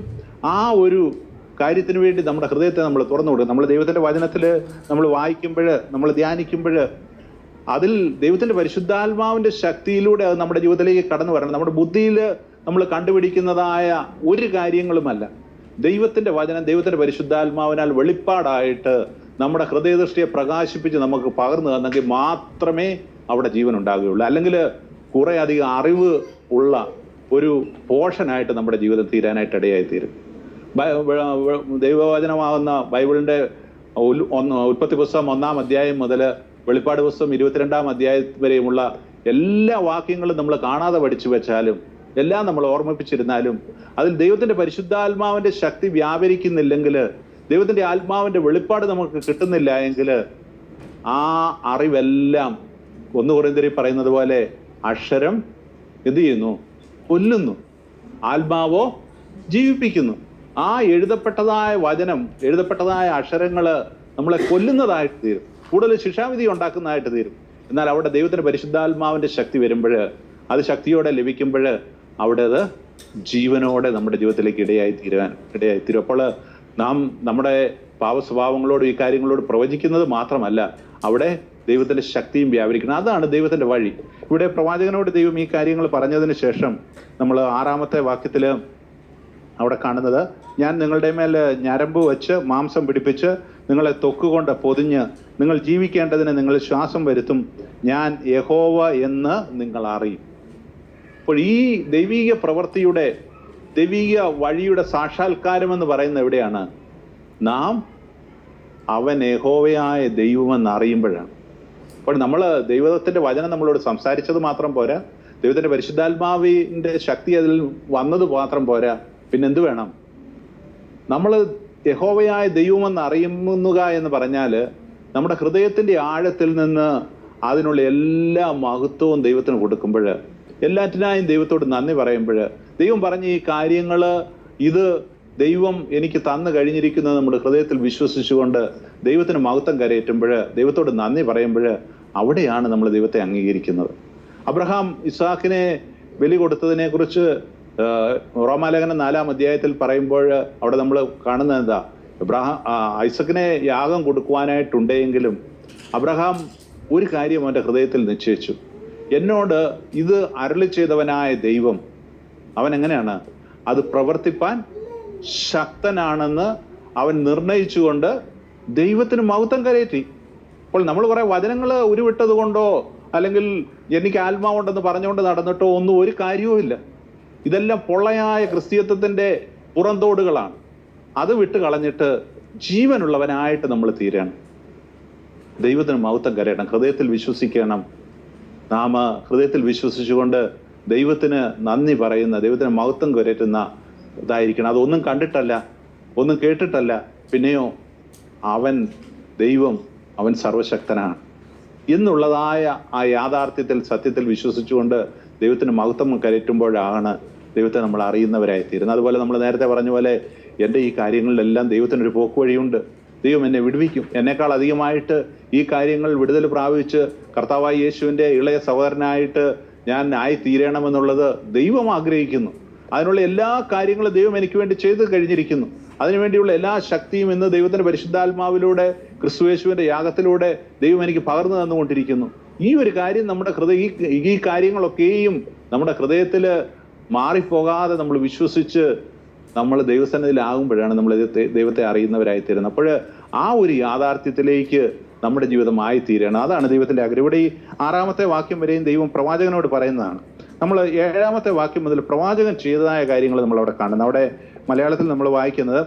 S1: ആ ഒരു കാര്യത്തിന് വേണ്ടി നമ്മുടെ ഹൃദയത്തെ നമ്മൾ തുറന്നു കൊടുക്കും. നമ്മൾ ദൈവത്തിന്റെ വചനത്തിൽ നമ്മൾ വായിക്കുമ്പോൾ, നമ്മൾ ധ്യാനിക്കുമ്പോൾ അതിൽ ദൈവത്തിന്റെ പരിശുദ്ധാത്മാവിന്റെ ശക്തിയിലൂടെ അത് നമ്മുടെ ജീവിതത്തിലേക്ക് കടന്നു വരണം. നമ്മുടെ ബുദ്ധിയിൽ നമ്മൾ കണ്ടുപിടിക്കുന്നതായ ഒരു കാര്യങ്ങളുമല്ല. ദൈവത്തിന്റെ വചനം ദൈവത്തിന്റെ പരിശുദ്ധാത്മാവിനാൽ വെളിപ്പാടായിട്ട് നമ്മുടെ ഹൃദയദൃഷ്ടിയെ പ്രകാശിപ്പിച്ച് നമുക്ക് പകർന്നു തന്നെങ്കിൽ മാത്രമേ അവിടെ ജീവൻ ഉണ്ടാകുകയുള്ളൂ. അല്ലെങ്കിൽ കുറെ അധികം അറിവ് ഉള്ള ഒരു പോർഷനായിട്ട് നമ്മുടെ ജീവിതം തീരാനായിട്ട് ഇടയായി തീരും. ദൈവവചനമാകുന്ന ബൈബിളിന്റെ ഉൽപ്പത്തി പുസ്തകം 1-ാം അധ്യായം മുതൽ വെളിപ്പാട് പുസ്തകം 22-ാം അധ്യായം വരെയുമുള്ള എല്ലാ വാക്യങ്ങളും നമ്മൾ കാണാതെ പഠിച്ചു വെച്ചാലും, എല്ലാം നമ്മൾ ഓർമ്മിപ്പിച്ചിരുന്നാലും, അതിൽ ദൈവത്തിന്റെ പരിശുദ്ധാത്മാവിന്റെ ശക്തി വ്യാപരിക്കുന്നില്ലെങ്കിൽ, ദൈവത്തിന്റെ ആത്മാവിന്റെ വെളിപ്പാട് നമുക്ക് കിട്ടുന്നില്ല എങ്കിൽ ആ അറിവെല്ലാം 1 കൊരിന്ത്യരിൽ പറയുന്നത് പോലെ അക്ഷരം എന്ത് ചെയ്യുന്നു? കൊല്ലുന്നു, ആത്മാവോ ജീവിപ്പിക്കുന്നു. ആ എഴുതപ്പെട്ടതായ വചനം, എഴുതപ്പെട്ടതായ അക്ഷരങ്ങള് നമ്മളെ കൊല്ലുന്നതായിട്ട് തീരും, കൂടുതൽ ശിക്ഷാവിധി ഉണ്ടാക്കുന്നതായിട്ട് തീരും. എന്നാൽ അവിടെ ദൈവത്തിന്റെ പരിശുദ്ധാത്മാവിന്റെ ശക്തി വരുമ്പോൾ, അത് ശക്തിയോടെ ലഭിക്കുമ്പോൾ അവിടെ അത് ജീവനോടെ നമ്മുടെ ജീവിതത്തിലേക്ക് ഇടയായിത്തീരും. അപ്പോൾ നാം നമ്മുടെ പാവസ്വഭാവങ്ങളോട് ഈ കാര്യങ്ങളോട് പ്രവചിക്കുന്നത് മാത്രമല്ല, അവിടെ ദൈവത്തിന്റെ ശക്തിയും വ്യാപരിക്കണം. അതാണ് ദൈവത്തിന്റെ വഴി. ഇവിടെ പ്രവാചകനോട് ദൈവം ഈ കാര്യങ്ങൾ പറഞ്ഞതിന് ശേഷം നമ്മൾ 6-ാമത്തെ വാക്യത്തില് അവിടെ കാണുന്നത്, ഞാൻ നിങ്ങളുടെ മേൽ ഞരമ്പ് വെച്ച് മാംസം പിടിപ്പിച്ച് നിങ്ങളെ തൊക്കുകൊണ്ട് പൊതിഞ്ഞ് നിങ്ങൾ ജീവിക്കേണ്ടതിന് നിങ്ങൾ ശ്വാസം വരുത്തും, ഞാൻ യഹോവ എന്ന് നിങ്ങൾ അറിയും. അപ്പോൾ ഈ ദൈവീക പ്രവൃത്തിയുടെ, ദൈവീക വഴിയുടെ സാക്ഷാത്കാരം എന്ന് പറയുന്നത് എവിടെയാണ്? നാം അവൻ യഹോവയായ ദൈവമെന്ന് അറിയുമ്പോഴാണ്. അപ്പോൾ നമ്മൾ ദൈവത്തിന്റെ വചനം നമ്മളോട് സംസാരിച്ചത് മാത്രം പോരാ, ദൈവത്തിന്റെ പരിശുദ്ധാത്മാവിന്റെ ശക്തി അതിൽ വന്നത് മാത്രം പോരാ, പിന്നെന്ത് വേണം? നമ്മൾ യഹോവയായ ദൈവമെന്ന് അറിയുക എന്ന് പറഞ്ഞാൽ നമ്മുടെ ഹൃദയത്തിന്റെ ആഴത്തിൽ നിന്ന് അതിനുള്ള എല്ലാ മഹത്വവും ദൈവത്തിന് കൊടുക്കുമ്പോൾ, എല്ലാറ്റിനായും ദൈവത്തോട് നന്ദി പറയുമ്പോൾ, ദൈവം പറഞ്ഞ ഈ കാര്യങ്ങൾ ഇത് ദൈവം എനിക്ക് തന്നു കഴിഞ്ഞിരിക്കുന്നത് നമ്മുടെ ഹൃദയത്തിൽ വിശ്വസിച്ചുകൊണ്ട് ദൈവത്തിന് മഹത്വം കരയേറ്റുമ്പോൾ, ദൈവത്തോട് നന്ദി പറയുമ്പോൾ, അവിടെയാണ് നമ്മൾ ദൈവത്തെ അംഗീകരിക്കുന്നത്. അബ്രഹാം ഇസ്ഹാക്കിനെ ബലി കൊടുത്തതിനെ കുറിച്ച് റോമാലേഖനം 4-ാം അധ്യായത്തിൽ പറയുമ്പോൾ അവിടെ നമ്മൾ കാണുന്നത് എന്താ? ഐസക്കിനെ യാഗം കൊടുക്കുവാനായിട്ടുണ്ടെങ്കിലും അബ്രഹാം ഒരു കാര്യം അവൻ്റെ ഹൃദയത്തിൽ നിശ്ചയിച്ചു. എന്നോട് ഇത് അരുളി ചെയ്തവനായ ദൈവം അവൻ എങ്ങനെയാണ് അത് പ്രവർത്തിപ്പാൻ ശക്തനാണെന്ന് അവൻ നിർണയിച്ചുകൊണ്ട് ദൈവത്തിന് മഹത്വം കരയേറ്റി. അപ്പോൾ നമ്മൾ കുറെ വചനങ്ങൾ ഉരുവിട്ടത് കൊണ്ടോ അല്ലെങ്കിൽ എനിക്ക് ആത്മാവുണ്ടെന്ന് പറഞ്ഞുകൊണ്ട് നടന്നിട്ടോ ഒന്നും ഒരു കാര്യവുമില്ല. ഇതെല്ലാം പൊള്ളയായ ക്രിസ്തീയത്വത്തിന്റെ പുറന്തോടുകളാണ്. അത് വിട്ട് കളഞ്ഞിട്ട് ജീവനുള്ളവനായിട്ട് നമ്മൾ തീരണം. ദൈവത്തിന് മഹത്വം കരയണം, ഹൃദയത്തിൽ വിശ്വസിക്കണം. നാം ഹൃദയത്തിൽ വിശ്വസിച്ചുകൊണ്ട് ദൈവത്തിന് നന്ദി പറയുന്ന, ദൈവത്തിന് മഹത്വം കരയറ്റുന്ന ഇതായിരിക്കണം. അതൊന്നും കണ്ടിട്ടല്ല, ഒന്നും കേട്ടിട്ടല്ല, പിന്നെയോ അവൻ ദൈവം, അവൻ സർവശക്തനാണ് എന്നുള്ളതായ ആ യാഥാർത്ഥ്യത്തിൽ, സത്യത്തിൽ വിശ്വസിച്ചുകൊണ്ട് ദൈവത്തിന് മഹത്വം കരയറ്റുമ്പോഴാണ് ദൈവത്തെ നമ്മൾ അറിയുന്നവരായി തീരുന്നത്. അതുപോലെ നമ്മൾ നേരത്തെ പറഞ്ഞ പോലെ എൻ്റെ ഈ കാര്യങ്ങളിലെല്ലാം ദൈവത്തിനൊരു പോക്കുവഴിയുണ്ട്. ദൈവം എന്നെ വിടുവിക്കും. എന്നേക്കാൾ അധികമായിട്ട് ഈ കാര്യങ്ങൾ വിടുതൽ പ്രാപിച്ച് കർത്താവായ യേശുവിൻ്റെ ഇളയ സഹോദരനായിട്ട് ഞാൻ ആയിത്തീരണമെന്നുള്ളത് ദൈവം ആഗ്രഹിക്കുന്നു. അതിനുള്ള എല്ലാ കാര്യങ്ങളും ദൈവം എനിക്ക് വേണ്ടി ചെയ്തു കഴിഞ്ഞിരിക്കുന്നു. അതിനുവേണ്ടിയുള്ള എല്ലാ ശക്തിയും ഇന്ന് ദൈവത്തിന്റെ പരിശുദ്ധാത്മാവിലൂടെ, ക്രിസ്തുയേശുവിന്റെ യാഗത്തിലൂടെ ദൈവം എനിക്ക് പകർന്നു തന്നുകൊണ്ടിരിക്കുന്നു. ഈ ഒരു കാര്യം നമ്മുടെ ഈ കാര്യങ്ങളൊക്കെയും നമ്മുടെ ഹൃദയത്തിൽ മാറിപ്പോകാതെ നമ്മൾ വിശ്വസിച്ച് നമ്മൾ ദൈവസന്നിധിയിലാകുമ്പോഴാണ് നമ്മൾ ദൈവത്തെ അറിയുന്നവരായി തീരുന്നത്. അപ്പോൾ ആ ഒരു യാഥാർത്ഥ്യത്തിലേക്ക് നമ്മുടെ ജീവിതം ആയിത്തീരണം. അതാണ് ദൈവത്തിന്റെ ആഗ്രഹം. ഇവിടെ ഈ 6-ാമത്തെ വാക്യം വരെയും ദൈവം പ്രവാചകനോട് പറയുന്നതാണ്. നമ്മൾ 7-ാമത്തെ വാക്യം മുതൽ പ്രവാചകൻ ചെയ്തതായ കാര്യങ്ങൾ നമ്മൾ അവിടെ കാണുന്നത്. അവിടെ മലയാളത്തിൽ നമ്മൾ വായിക്കുന്നത്,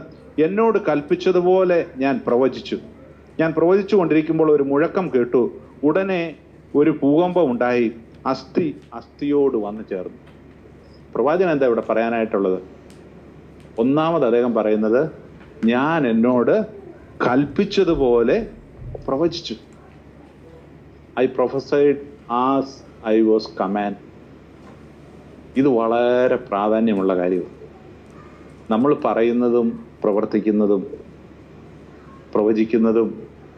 S1: എന്നോട് കൽപ്പിച്ചതുപോലെ ഞാൻ പ്രവചിച്ചു കൊണ്ടിരിക്കുമ്പോൾ ഒരു മുഴക്കം കേട്ടു, ഉടനെ ഒരു ഭൂകമ്പം ഉണ്ടായി, അസ്ഥി അസ്ഥിയോട് വന്നു ചേർന്നു. പ്രവാചകൻ എന്താ ഇവിടെ പറയാനായിട്ടുള്ളത്? ഒന്നാമത് അദ്ദേഹം പറയുന്നത്, ഞാൻ എന്നോട് കൽപ്പിച്ചതുപോലെ പ്രവചിച്ചു. I prophesied as I was command. ഇത് വളരെ പ്രാധാന്യമുള്ള കാര്യമാണ്. നമ്മൾ പറയുന്നതും പ്രവർത്തിക്കുന്നതും പ്രവചിക്കുന്നതും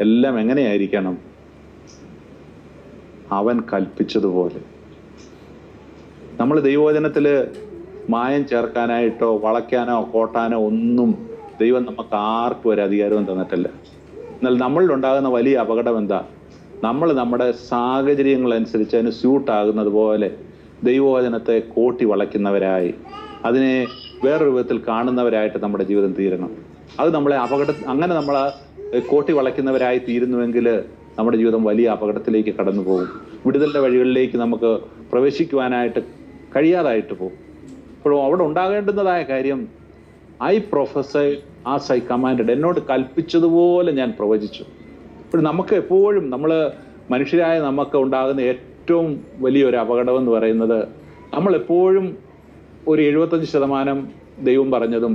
S1: എല്ലാം എങ്ങനെയായിരിക്കണം? അവൻ കൽപ്പിച്ചതുപോലെ. നമ്മൾ ദൈവവചനത്തിൽ മായം ചേർക്കാനായിട്ടോ വളയ്ക്കാനോ കോട്ടാനോ ഒന്നും ദൈവം നമുക്ക് ആർക്കും ഒരു അധികാരവും തന്നിട്ടില്ല. എന്നാൽ നമ്മളിലുണ്ടാകുന്ന വലിയ അപകടം എന്താ? നമ്മൾ നമ്മുടെ സാഹചര്യങ്ങളനുസരിച്ച് അതിന് സ്യൂട്ടാകുന്നത് പോലെ ദൈവവചനത്തെ കോട്ടി വളയ്ക്കുന്നവരായി, അതിനെ വേറൊരു വിധത്തിൽ കാണുന്നവരായിട്ട് നമ്മുടെ ജീവിതം തീരണം. അത് നമ്മളെ അങ്ങനെ നമ്മൾ കോട്ടി വളയ്ക്കുന്നവരായി തീരുന്നുവെങ്കിൽ നമ്മുടെ ജീവിതം വലിയ അപകടത്തിലേക്ക് കടന്നു പോകും. വിടുതലിന്റെ വഴികളിലേക്ക് നമുക്ക് പ്രവേശിക്കുവാനായിട്ട് കഴിയാതായിട്ട് പോകും. അപ്പോഴും അവിടെ ഉണ്ടാകേണ്ടുന്നതായ കാര്യം, I prophesied as I commanded. എന്നോട് കൽപ്പിച്ചതുപോലെ ഞാൻ പ്രവചിച്ചു. അപ്പോൾ നമുക്ക് എപ്പോഴും, നമ്മൾ മനുഷ്യരായ നമുക്ക് ഉണ്ടാകുന്ന ഏറ്റവും വലിയൊരു അപകടം എന്ന് പറയുന്നത്, നമ്മളെപ്പോഴും ഒരു 75% ദൈവം പറഞ്ഞതും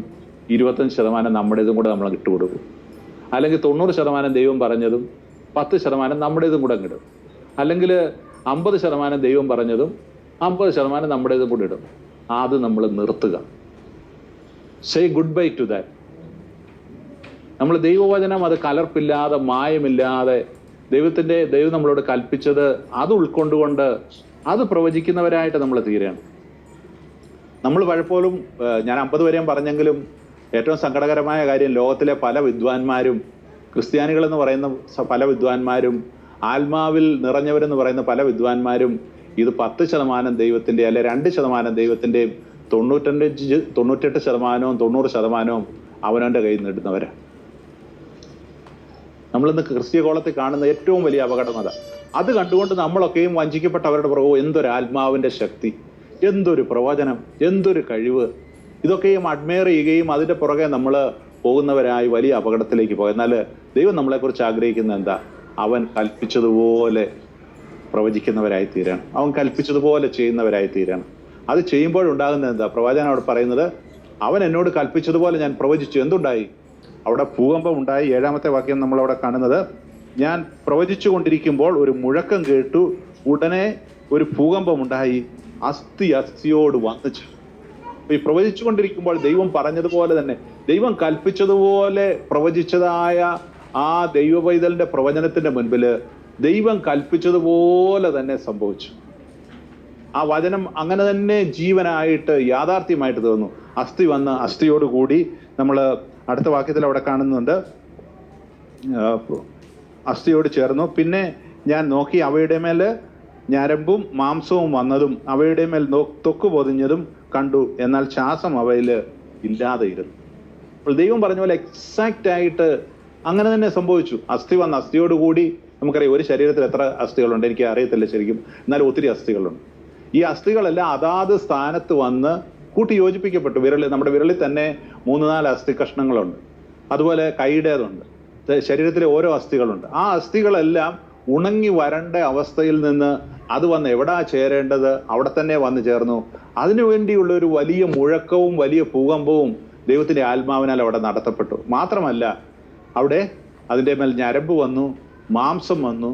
S1: 25% നമ്മുടേതും കൂടെ നമ്മൾ ഇട്ടുകൊടുക്കും. അല്ലെങ്കിൽ 90% ദൈവം പറഞ്ഞതും 10% നമ്മുടേതും കൂടെ ഇടും. അല്ലെങ്കിൽ 50% ദൈവം പറഞ്ഞതും 50% നമ്മുടേതും കൂടെ ഇടും. അത് നമ്മൾ നിർത്തുക. Say goodbye to that. നമ്മൾ ദൈവവചനം അത് കലർപ്പില്ലാതെ മായമില്ലാതെ ദൈവം നമ്മളോട് കൽപ്പിച്ചത് അത് ഉൾക്കൊണ്ടുകൊണ്ട് അത് പ്രവചിക്കുന്നവരായിട്ട് നമ്മൾ തീരണം. നമ്മൾ പലപ്പോഴും ഞാൻ 50 വരെയും പറഞ്ഞെങ്കിലും ഏറ്റവും സങ്കടകരമായ കാര്യം ലോകത്തിലെ പല വിദ്വാൻമാരും, ക്രിസ്ത്യാനികൾ എന്ന് പറയുന്ന പല വിദ്വാൻമാരും, ആത്മാവിൽ നിറഞ്ഞവരെന്ന് പറയുന്ന പല വിദ്വാൻമാരും ഇത് 10% ദൈവത്തിന്റെ അല്ലെ 2% ദൈവത്തിന്റെയും 98% 90% അവനവന്റെ കയ്യിൽ നിന്ന് ഇടുന്നവരാ. നമ്മളിന്ന് ക്രിസ്തീയ കോളത്തിൽ കാണുന്ന ഏറ്റവും വലിയ അപകടമത. അത് കണ്ടുകൊണ്ട് നമ്മളൊക്കെയും വഞ്ചിക്കപ്പെട്ട അവരുടെ പുറകെ എന്തൊരു ആത്മാവിന്റെ ശക്തി, എന്തൊരു പ്രവചനം, എന്തൊരു കഴിവ്, ഇതൊക്കെയും അഡ്മയർ ചെയ്യുകയും അതിന്റെ പുറകെ നമ്മൾ പോകുന്നവരായി വലിയ അപകടത്തിലേക്ക് പോകും. എന്നാൽ ദൈവം നമ്മളെക്കുറിച്ച് ആഗ്രഹിക്കുന്ന എന്താ? അവൻ കൽപ്പിച്ചതുപോലെ പ്രവചിക്കുന്നവരായി തീരാണ്, അവൻ കൽപ്പിച്ചതുപോലെ ചെയ്യുന്നവരായി തീരാണ്. അത് ചെയ്യുമ്പോഴുണ്ടാകുന്നത് എന്താ? പ്രവാചകൻ അവിടെ പറയുന്നത്, അവൻ എന്നോട് കൽപ്പിച്ചതുപോലെ ഞാൻ പ്രവചിച്ചു. എന്തുണ്ടായി? അവിടെ ഭൂകമ്പം ഉണ്ടായി. 7-ാമത്തെ വാക്യം നമ്മളവിടെ കാണുന്നത്, ഞാൻ പ്രവചിച്ചു കൊണ്ടിരിക്കുമ്പോൾ ഒരു മുഴക്കം കേട്ടു, ഉടനെ ഒരു ഭൂകമ്പം ഉണ്ടായി, അസ്ഥിയോട് വന്നിച്ചു. ഈ പ്രവചിച്ചു കൊണ്ടിരിക്കുമ്പോൾ ദൈവം പറഞ്ഞതുപോലെ തന്നെ, ദൈവം കൽപ്പിച്ചതുപോലെ പ്രവചിച്ചതായ ആ ദൈവ പൈതലിന്റെ പ്രവചനത്തിന്റെ മുൻപില് ദൈവം കൽപ്പിച്ചതുപോലെ തന്നെ സംഭവിച്ചു. ആ വചനം അങ്ങനെ തന്നെ ജീവനായിട്ട് യാഥാർത്ഥ്യമായിട്ട് തീർന്നു. അസ്ഥി വന്ന് അസ്ഥിയോട് കൂടി. നമ്മൾ അടുത്ത വാക്യത്തിൽ അവിടെ കാണുന്നുണ്ട്, അസ്ഥിയോട് ചേർന്നു. പിന്നെ ഞാൻ നോക്കി, അവയുടെ മേൽ ഞരമ്പും മാംസവും വന്നതും അവയുടെ മേൽ ത്വക്ക് പൊതിഞ്ഞതും കണ്ടു, എന്നാൽ ശ്വാസം അവയിൽ ഇല്ലാതെ ഇരുന്നു. അപ്പോൾ ദൈവം പറഞ്ഞ പോലെ എക്സാക്റ്റ് ആയിട്ട് അങ്ങനെ തന്നെ സംഭവിച്ചു. അസ്ഥി വന്ന് അസ്ഥിയോട് കൂടി. നമുക്കറിയാം ഒരു ശരീരത്തിൽ എത്ര അസ്ഥികളുണ്ട് എനിക്ക് അറിയത്തില്ല ശരിക്കും, എന്നാലും ഒത്തിരി അസ്ഥികളുണ്ട്. ഈ അസ്ഥികളെല്ലാം അതാത് സ്ഥാനത്ത് വന്ന് കൂട്ടി യോജിപ്പിക്കപ്പെട്ടു. നമ്മുടെ വിരലിൽ തന്നെ 3-4 അസ്ഥി കഷ്ണങ്ങളുണ്ട്. അതുപോലെ കൈയുടേതുണ്ട്. ശരീരത്തിലെ ഓരോ അസ്ഥികളുണ്ട്. ആ അസ്ഥികളെല്ലാം ഉണങ്ങി വരണ്ട അവസ്ഥയിൽ നിന്ന് അത് വന്ന് എവിടാ ചേരേണ്ടത് അവിടെ തന്നെ വന്ന് ചേർന്നു. അതിനുവേണ്ടിയുള്ള ഒരു വലിയ മുഴക്കവും വലിയ ഭൂകമ്പവും ദൈവത്തിന്റെ ആത്മാവിനാൽ അവിടെ നടത്തപ്പെട്ടു. മാത്രമല്ല, അവിടെ അതിൻ്റെ മേൽ ഞരമ്പ് വന്നു, മാംസം വന്നു,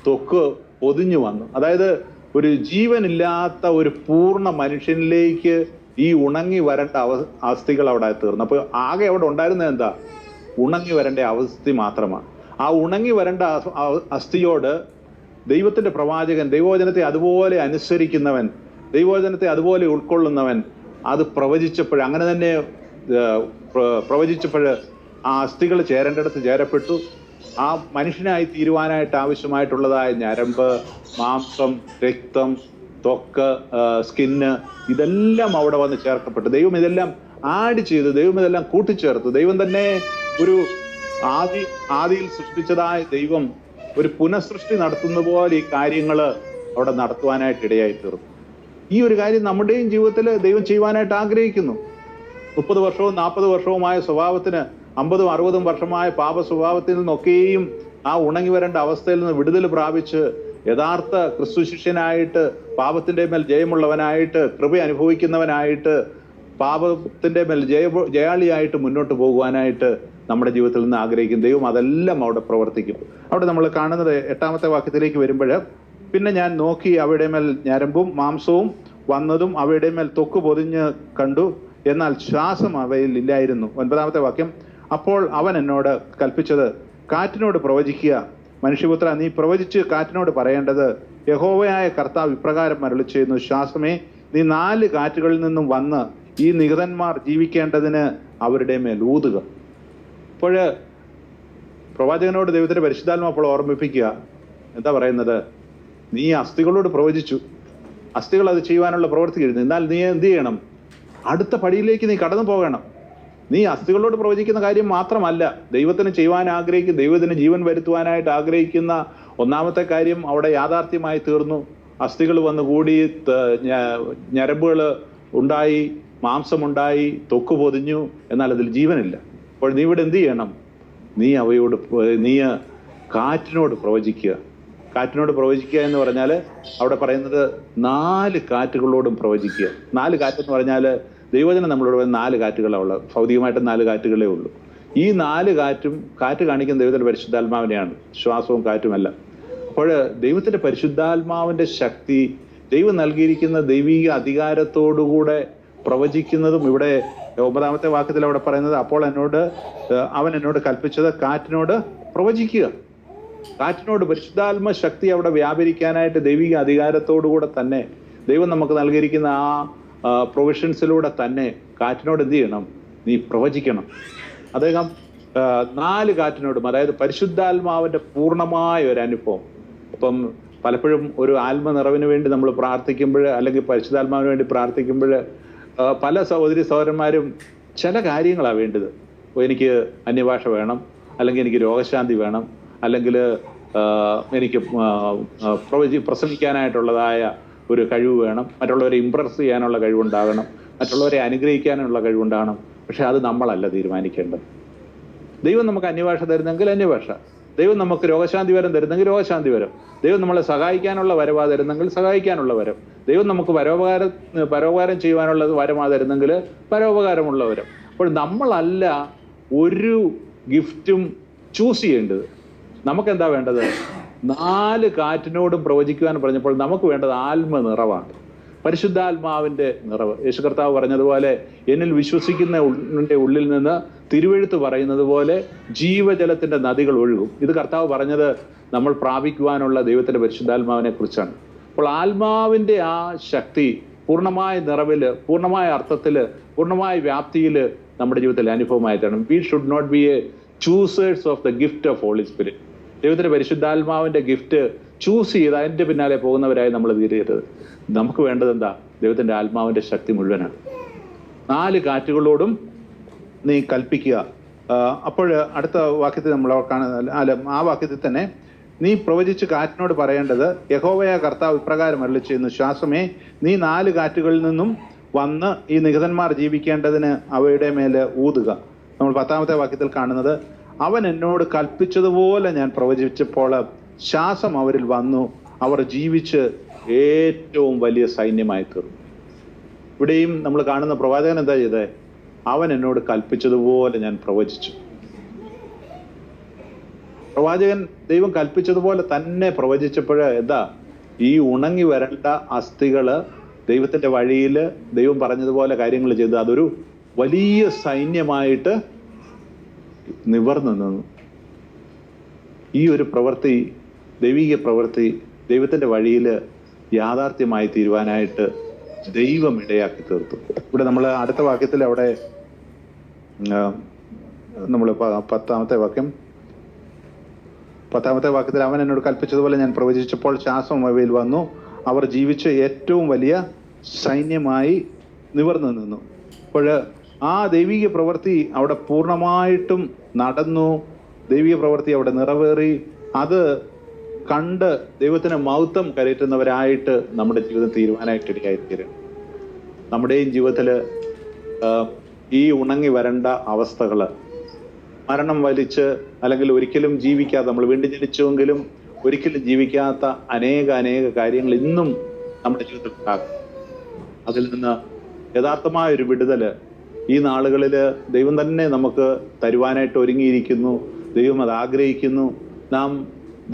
S1: ത്വക്ക് പൊതിഞ്ഞു വന്നു. അതായത് ഒരു ജീവനില്ലാത്ത ഒരു പൂർണ്ണ മനുഷ്യനിലേക്ക് ഈ ഉണങ്ങി വരേണ്ട അസ്ഥികൾ അവിടെ തീർന്നു. അപ്പൊ ആകെ അവിടെ ഉണ്ടായിരുന്നത് എന്താ? ഉണങ്ങി വരേണ്ട അവസ്ഥ മാത്രമാണ്. ആ ഉണങ്ങി വരേണ്ട അസ്ഥിയോട് ദൈവത്തിന്റെ പ്രവാചകൻ, ദൈവവചനത്തെ അതുപോലെ അനുസരിക്കുന്നവൻ, ദൈവവചനത്തെ അതുപോലെ ഉൾക്കൊള്ളുന്നവൻ അത് പ്രവചിച്ചപ്പോൾ, അങ്ങനെ തന്നെ പ്രവചിച്ചപ്പോൾ ആ അസ്ഥികൾ ചേരേണ്ടിടത്ത് ചേരപ്പെട്ടു. ആ മനുഷ്യനായി തീരുവാനായിട്ട് ആവശ്യമായിട്ടുള്ളതായ ഞരമ്പ്, മാംസം, രക്തം, ത്വക്ക്, സ്കിന്ന്, ഇതെല്ലാം അവിടെ വന്ന് ചേർക്കപ്പെട്ടു. ദൈവം ഇതെല്ലാം ആഡ് ചെയ്തു, ദൈവം ഇതെല്ലാം കൂട്ടിച്ചേർത്തു. ദൈവം തന്നെ ഒരു ആദിയിൽ സൃഷ്ടിച്ചതായ ദൈവം ഒരു പുനഃസൃഷ്ടി നടത്തുന്ന പോലെ ഈ കാര്യങ്ങൾ അവിടെ നടത്തുവാനായിട്ട് ഇടയായി തീർന്നു. ഈ ഒരു കാര്യം നമ്മുടെയും ജീവിതത്തിൽ ദൈവം ചെയ്യുവാനായിട്ട് ആഗ്രഹിക്കുന്നു. 30 വർഷവും 40 വർഷവുമായ സ്വഭാവത്തിന് 50-60 വർഷമായ പാപ സ്വഭാവത്തിൽ നിന്നൊക്കെയും ആ ഉണങ്ങി വരേണ്ട അവസ്ഥയിൽ നിന്ന് വിടുതൽ പ്രാപിച്ച് യഥാർത്ഥ ക്രിസ്തു ശിഷ്യനായിട്ട്, പാപത്തിന്റെ മേൽ ജയമുള്ളവനായിട്ട്, കൃപ അനുഭവിക്കുന്നവനായിട്ട്, പാപത്തിന്റെ മേൽ ജയാളിയായിട്ട് മുന്നോട്ട് പോകുവാനായിട്ട് നമ്മുടെ ജീവിതത്തിൽ നിന്ന് ആഗ്രഹിക്കും. ദൈവം അതെല്ലാം അവിടെ പ്രവർത്തിക്കും. അവിടെ നമ്മൾ കാണുന്നത് 8-ാമത്തെ വാക്യത്തിലേക്ക് വരുമ്പോൾ, പിന്നെ ഞാൻ നോക്കി, അവയുടെ മേൽ ഞരമ്പും മാംസവും വന്നതും അവയുടെ മേൽ ത്വക്ക് പൊതിഞ്ഞ് കണ്ടു, എന്നാൽ ശ്വാസം അവയിൽ ഇല്ലായിരുന്നു. 9-ാമത്തെ വാക്യം, അപ്പോൾ അവൻ എന്നോട് കൽപ്പിച്ചത്, കാറ്റിനോട് പ്രവചിക്കുക, മനുഷ്യപുത്ര, നീ പ്രവചിച്ച് കാറ്റിനോട് പറയേണ്ടത്, യഹോവയായ കർത്താവ് ഇപ്രകാരം അരുളി ചെയ്യുന്നു, ശ്വാസമേ, നീ 4 കാറ്റുകളിൽ നിന്നും വന്ന് ഈ നിഹതന്മാർ ജീവിക്കേണ്ടതിന് അവരുടെ മേൽ ഊതുക. അപ്പോൾ പ്രവാചകനോട് ദൈവത്തിന്റെ പരിശുദ്ധാത്മാവ് അപ്പോൾ ഓർമ്മിപ്പിക്കുക. എന്താ പറയുന്നത്? നീ അസ്ഥികളോട് പ്രവചിച്ചു, അസ്ഥികൾ അത് ചെയ്യുവാനുള്ള പ്രവൃത്തി കഴിഞ്ഞു. എന്നാൽ നീ എന്ത് ചെയ്യണം? അടുത്ത പടിയിലേക്ക് നീ കടന്നു പോകണം. നീ അസ്ഥികളോട് പ്രവചിക്കുന്ന കാര്യം മാത്രമല്ല, ദൈവത്തിന് ചെയ്യുവാൻ ആഗ്രഹിക്കുന്ന, ദൈവത്തിന് ജീവൻ വരുത്തുവാനായിട്ട് ആഗ്രഹിക്കുന്ന ഒന്നാമത്തെ കാര്യം അവിടെ യാഥാർത്ഥ്യമായി തീർന്നു. അസ്ഥികൾ വന്ന് കൂടി, ഞരമ്പുകൾ ഉണ്ടായി, മാംസമുണ്ടായി, ത്വക്ക് പൊതിഞ്ഞു, എന്നാൽ അതിൽ ജീവനില്ല. അപ്പോൾ നീ ഇവിടെ എന്ത് ചെയ്യണം? നീ കാറ്റിനോട് പ്രവചിക്കുക. കാറ്റിനോട് പ്രവചിക്കുക എന്ന് പറഞ്ഞാൽ അവിടെ പറയുന്നത് 4 കാറ്റുകളോടും പ്രവചിക്കുക. 4 കാറ്റെന്ന് പറഞ്ഞാൽ ദൈവജനം നമ്മളോട് 4 കാറ്റുകളാണ് ഉള്ളത്. ഭൗതികമായിട്ട് 4 കാറ്റുകളേ ഉള്ളൂ. ഈ 4 കാറ്റ് കാണിക്കുന്ന ദൈവത്തിന്റെ പരിശുദ്ധാത്മാവിനെയാണ്, ശ്വാസവും കാറ്റുമല്ല. അപ്പോൾ ദൈവത്തിന്റെ പരിശുദ്ധാത്മാവിന്റെ ശക്തി, ദൈവം നൽകിയിരിക്കുന്ന ദൈവിക അധികാരത്തോടുകൂടെ പ്രവചിക്കുന്നതും ഇവിടെ 9-ാമത്തെ വാക്യത്തിൽ അവിടെ പറയുന്നത്, അപ്പോൾ അവൻ എന്നോട് കൽപ്പിച്ചത് കാറ്റിനോട് പ്രവചിക്കുക. കാറ്റിനോട് പരിശുദ്ധാത്മ ശക്തി അവിടെ വ്യാപരിക്കാനായിട്ട് ദൈവിക അധികാരത്തോടുകൂടെ തന്നെ ദൈവം നമുക്ക് നൽകിയിരിക്കുന്ന ആ പ്രൊവിഷൻസിലൂടെ തന്നെ കാറ്റിനോട് എന്ത് ചെയ്യണം? നീ പ്രവചിക്കണം. അദ്ദേഹം 4 കാറ്റിനോടും, അതായത് പരിശുദ്ധാത്മാവിന്റെ പൂർണ്ണമായ ഒരു അനുഭവം. അപ്പം പലപ്പോഴും ഒരു ആത്മനിറവിന് വേണ്ടി നമ്മൾ പ്രാർത്ഥിക്കുമ്പോൾ, അല്ലെങ്കിൽ പരിശുദ്ധാത്മാവിന് വേണ്ടി പ്രാർത്ഥിക്കുമ്പോൾ പല സഹോദരി സഹോദരന്മാരും ചില കാര്യങ്ങളാണ് വേണ്ടത്. എനിക്ക് അന്യഭാഷ വേണം, അല്ലെങ്കിൽ എനിക്ക് രോഗശാന്തി വേണം, അല്ലെങ്കിൽ എനിക്ക് പ്രസംഗിക്കാനായിട്ടുള്ളതായ ഒരു കഴിവ് വേണം, മറ്റുള്ളവരെ ഇംപ്രസ് ചെയ്യാനുള്ള കഴിവുണ്ടാകണം, മറ്റുള്ളവരെ അനുഗ്രഹിക്കാനുള്ള കഴിവുണ്ടാകണം. പക്ഷെ അത് നമ്മളല്ല തീരുമാനിക്കേണ്ടത്. ദൈവം നമുക്ക് അന്യഭാഷ തരുന്നെങ്കിൽ അന്യഭാഷ, ദൈവം നമുക്ക് രോഗശാന്തി വരം തരുന്നെങ്കിൽ രോഗശാന്തി വരം, ദൈവം നമ്മളെ സഹായിക്കാനുള്ള വരവാ തരുന്നെങ്കിൽ സഹായിക്കാനുള്ള വരം, ദൈവം നമുക്ക് പരോപകാരം ചെയ്യുവാനുള്ള വരമാ തരുന്നെങ്കിൽ പരോപകാരമുള്ള വരം. അപ്പോൾ നമ്മളല്ല ഒരു ഗിഫ്റ്റും ചൂസ് ചെയ്യേണ്ടത്. നമുക്കെന്താ വേണ്ടത്? 4 കാറ്റിനോടും പ്രവചിക്കുവാൻ പറഞ്ഞപ്പോൾ നമുക്ക് വേണ്ടത് ആത്മനിറവാണ്, പരിശുദ്ധാത്മാവിന്റെ നിറവ്. യേശു കർത്താവ് പറഞ്ഞതുപോലെ, എന്നിൽ വിശ്വസിക്കുന്ന ഉള്ളിൽ നിന്ന് തിരുവെഴുത്ത് പറയുന്നത് പോലെ ജീവജലത്തിന്റെ നദികൾ ഒഴുകും. ഇത് കർത്താവ് പറഞ്ഞത് നമ്മൾ പ്രാപിക്കുവാനുള്ള ദൈവത്തിന്റെ പരിശുദ്ധാത്മാവിനെ കുറിച്ചാണ്. അപ്പോൾ ആത്മാവിന്റെ ആ ശക്തി പൂർണ്ണമായ നിറവില്, പൂർണ്ണമായ അർത്ഥത്തില്, പൂർണ്ണമായ വ്യാപ്തിയില് നമ്മുടെ ജീവിതത്തിൽ അനുഭവമായി തരണം. We should not be a choosers of the gift of Holy Spirit. ദൈവത്തിന്റെ പരിശുദ്ധാത്മാവിന്റെ ഗിഫ്റ്റ് ചൂസ് ചെയ്ത് അതിന്റെ പിന്നാലെ പോകുന്നവരായി നമ്മൾ തീരരുത്. നമുക്ക് വേണ്ടത് എന്താ? ദൈവത്തിന്റെ ആത്മാവിന്റെ ശക്തി മുഴുവനാണ്. 4 കാറ്റുകളോടും നീ കൽപ്പിക്കുക. അപ്പോൾ അടുത്ത വാക്യത്തിൽ നമ്മൾ ആ വാക്യത്തിൽ തന്നെ നീ പ്രവചിച്ച് കാറ്റിനോട് പറയേണ്ടത്, യഹോവയായ കർത്താവ് ഇപ്രകാരം അരുളിച്ചെയ്യുന്നു, ശ്വാസമേ നീ 4 കാറ്റുകളിൽ നിന്നും വന്ന് ഈ നിഹതന്മാർ ജീവിക്കേണ്ടതിന് അവയുടെ മേലെ ഊതുക. നമ്മൾ 10ാമത്തെ വാക്യത്തിൽ കാണുന്നത്, അവൻ എന്നോട് കൽപ്പിച്ചതുപോലെ ഞാൻ പ്രവചിച്ചപ്പോൾ ശ്വാസം അവരിൽ വന്നു, അവർ ജീവിച്ച് ഏറ്റവും വലിയ സൈന്യമായി തീർന്നു. ഇവിടെയും നമ്മൾ കാണുന്ന പ്രവാചകൻ എന്താ ചെയ്തത്? അവൻ എന്നോട് കൽപ്പിച്ചതുപോലെ ഞാൻ പ്രവചിച്ചു. പ്രവാചകൻ ദൈവം കൽപ്പിച്ചതുപോലെ തന്നെ പ്രവചിച്ചപ്പോൾ എന്താ? ഈ ഉണങ്ങി വരേണ്ട അസ്ഥികള് ദൈവത്തിന്റെ വഴിയിൽ ദൈവം പറഞ്ഞതുപോലെ കാര്യങ്ങൾ ചെയ്ത് അതൊരു വലിയ സൈന്യമായിട്ട് നിവർന്നു നിന്നു. ഈ ഒരു പ്രവൃത്തി, ദൈവിക പ്രവൃത്തി ദൈവത്തിന്റെ വഴിയിൽ യാഥാർത്ഥ്യമായി തീരുവാനായിട്ട് ദൈവം ഇടയാക്കി തീർത്തു. ഇവിടെ നമ്മൾ അടുത്ത വാക്യത്തിൽ അവിടെ നമ്മൾ 10ാമത്തെ വാക്യത്തിൽ അവൻ എന്നോട് കൽപ്പിച്ചതുപോലെ ഞാൻ പ്രവചിച്ചപ്പോൾ ശ്വാസം അവയിൽ വന്നു, അവർ ജീവിച്ച് ഏറ്റവും വലിയ സൈന്യമായി നിവർന്നു നിന്നു. അപ്പോൾ ആ ദൈവിക പ്രവൃത്തി അവിടെ പൂർണ്ണമായിട്ടും നടന്നു. ദൈവിക പ്രവൃത്തി അവിടെ നിറവേറി. അത് കണ്ട് ദൈവത്തിന് മഹത്വം കരയറ്റുന്നവരായിട്ട് നമ്മുടെ ജീവിതം തീരുമാനമായിട്ട് ഇടയായിത്തീരും. നമ്മുടെയും ജീവിതത്തിൽ ഈ ഉണങ്ങി വരേണ്ട അവസ്ഥകള്, മരണം വലിച്ച് അല്ലെങ്കിൽ ഒരിക്കലും ജീവിക്കാത്ത, നമ്മൾ വീണ്ടും ജനിച്ചുവെങ്കിലും ഒരിക്കലും ജീവിക്കാത്ത അനേക കാര്യങ്ങൾ ഇന്നും നമ്മുടെ ജീവിതത്തിൽ ഉണ്ടാകും. അതിൽ നിന്ന് യഥാർത്ഥമായ ഒരു വിടുതല് ഈ നാളുകളില് ദൈവം തന്നെ നമുക്ക് തരുവാനായിട്ട് ഒരുങ്ങിയിരിക്കുന്നു. ദൈവം അത് ആഗ്രഹിക്കുന്നു. നാം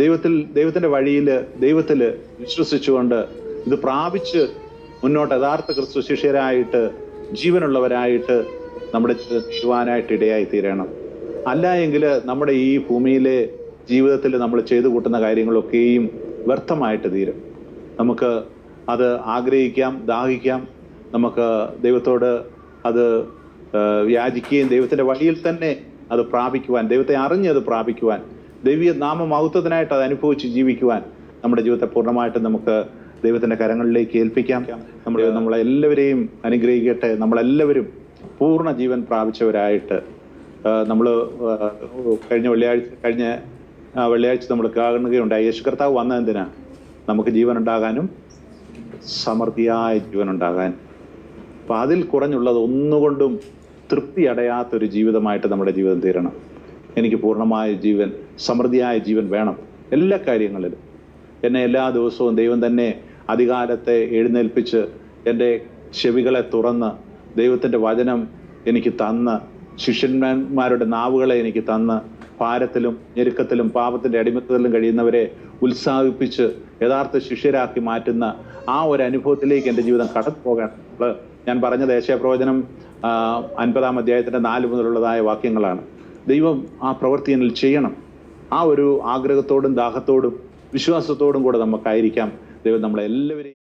S1: ദൈവത്തിന്റെ വഴിയില്, ദൈവത്തില് വിശ്വസിച്ചുകൊണ്ട് ഇത് പ്രാപിച്ച് മുന്നോട്ട് യഥാർത്ഥ ക്രിസ്തു ശിഷ്യരായിട്ട്, ജീവനുള്ളവരായിട്ട് നമ്മുടെ തീരുവാനായിട്ട് ഇടയായി തീരണം. അല്ല എങ്കിൽ നമ്മുടെ ഈ ഭൂമിയിലെ ജീവിതത്തിൽ നമ്മൾ ചെയ്തു കൂട്ടുന്ന കാര്യങ്ങളൊക്കെയും വ്യർത്ഥമായിട്ട് തീരും. നമുക്ക് അത് ആഗ്രഹിക്കാം, ദാഹിക്കാം, നമുക്ക് ദൈവത്തോട് അത് യാചിക്കുകയും ദൈവത്തിന്റെ വഴിയിൽ തന്നെ അത് പ്രാപിക്കുവാൻ, ദൈവത്തെ അറിഞ്ഞ് അത് പ്രാപിക്കുവാൻ, ദൈവീയ നാമമഹത്വത്തിനായിട്ട് അത് അനുഭവിച്ച് ജീവിക്കുവാൻ നമ്മുടെ ജീവിതത്തെ പൂർണ്ണമായിട്ടും നമുക്ക് ദൈവത്തിന്റെ കരങ്ങളിലേക്ക് ഏൽപ്പിക്കാം. നമ്മളെല്ലാവരെയും അനുഗ്രഹിക്കട്ടെ. നമ്മളെല്ലാവരും പൂർണ്ണ ജീവൻ പ്രാപിച്ചവരായിട്ട് നമ്മൾ കഴിഞ്ഞ വെള്ളിയാഴ്ച നമ്മൾ കാണുകയുണ്ടായി. യേശു കർത്താവ് വന്നത് എന്തിനാ? നമുക്ക് ജീവൻ ഉണ്ടാകാനും സമൃദ്ധിയായ ജീവൻ ഉണ്ടാകാൻ. അപ്പൊ അതിൽ കുറഞ്ഞുള്ളത് ഒന്നുകൊണ്ടും തൃപ്തി അടയാത്തൊരു ജീവിതമായിട്ട് നമ്മുടെ ജീവിതം തീരണം. എനിക്ക് പൂർണ്ണമായ ജീവൻ, സമൃദ്ധിയായ ജീവൻ വേണം എല്ലാ കാര്യങ്ങളിലും. എന്നെ എല്ലാ ദിവസവും ദൈവം തന്നെ അധികാരത്തെ എഴുന്നേൽപ്പിച്ച് എൻ്റെ ചെവികളെ തുറന്ന് ദൈവത്തിൻ്റെ വചനം എനിക്ക് തന്ന്, ശിഷ്യന്മാരുടെ നാവുകളെ എനിക്ക് തന്ന്, ഭാരത്തിലും ഞെരുക്കത്തിലും പാപത്തിന്റെ അടിമത്തത്തിലും കഴിയുന്നവരെ ഉത്സാഹിപ്പിച്ച് യഥാർത്ഥ ശിഷ്യരാക്കി മാറ്റുന്ന ആ ഒരു അനുഭവത്തിലേക്ക് എൻ്റെ ജീവിതം കടന്നു പോകണം. ഞാൻ പറഞ്ഞത് യേശയ്യാപ്രവചനം 50-ാം അധ്യായത്തിന്റെ 4 മുതലുള്ളതായ വാക്യങ്ങളാണ്. ദൈവം ആ പ്രവൃത്തി എന്നിൽ ചെയ്യണം. ആ ഒരു ആഗ്രഹത്തോടും ദാഹത്തോടും വിശ്വാസത്തോടും കൂടെ നമുക്കായിരിക്കാം ദൈവം നമ്മളെല്ലാവരെയും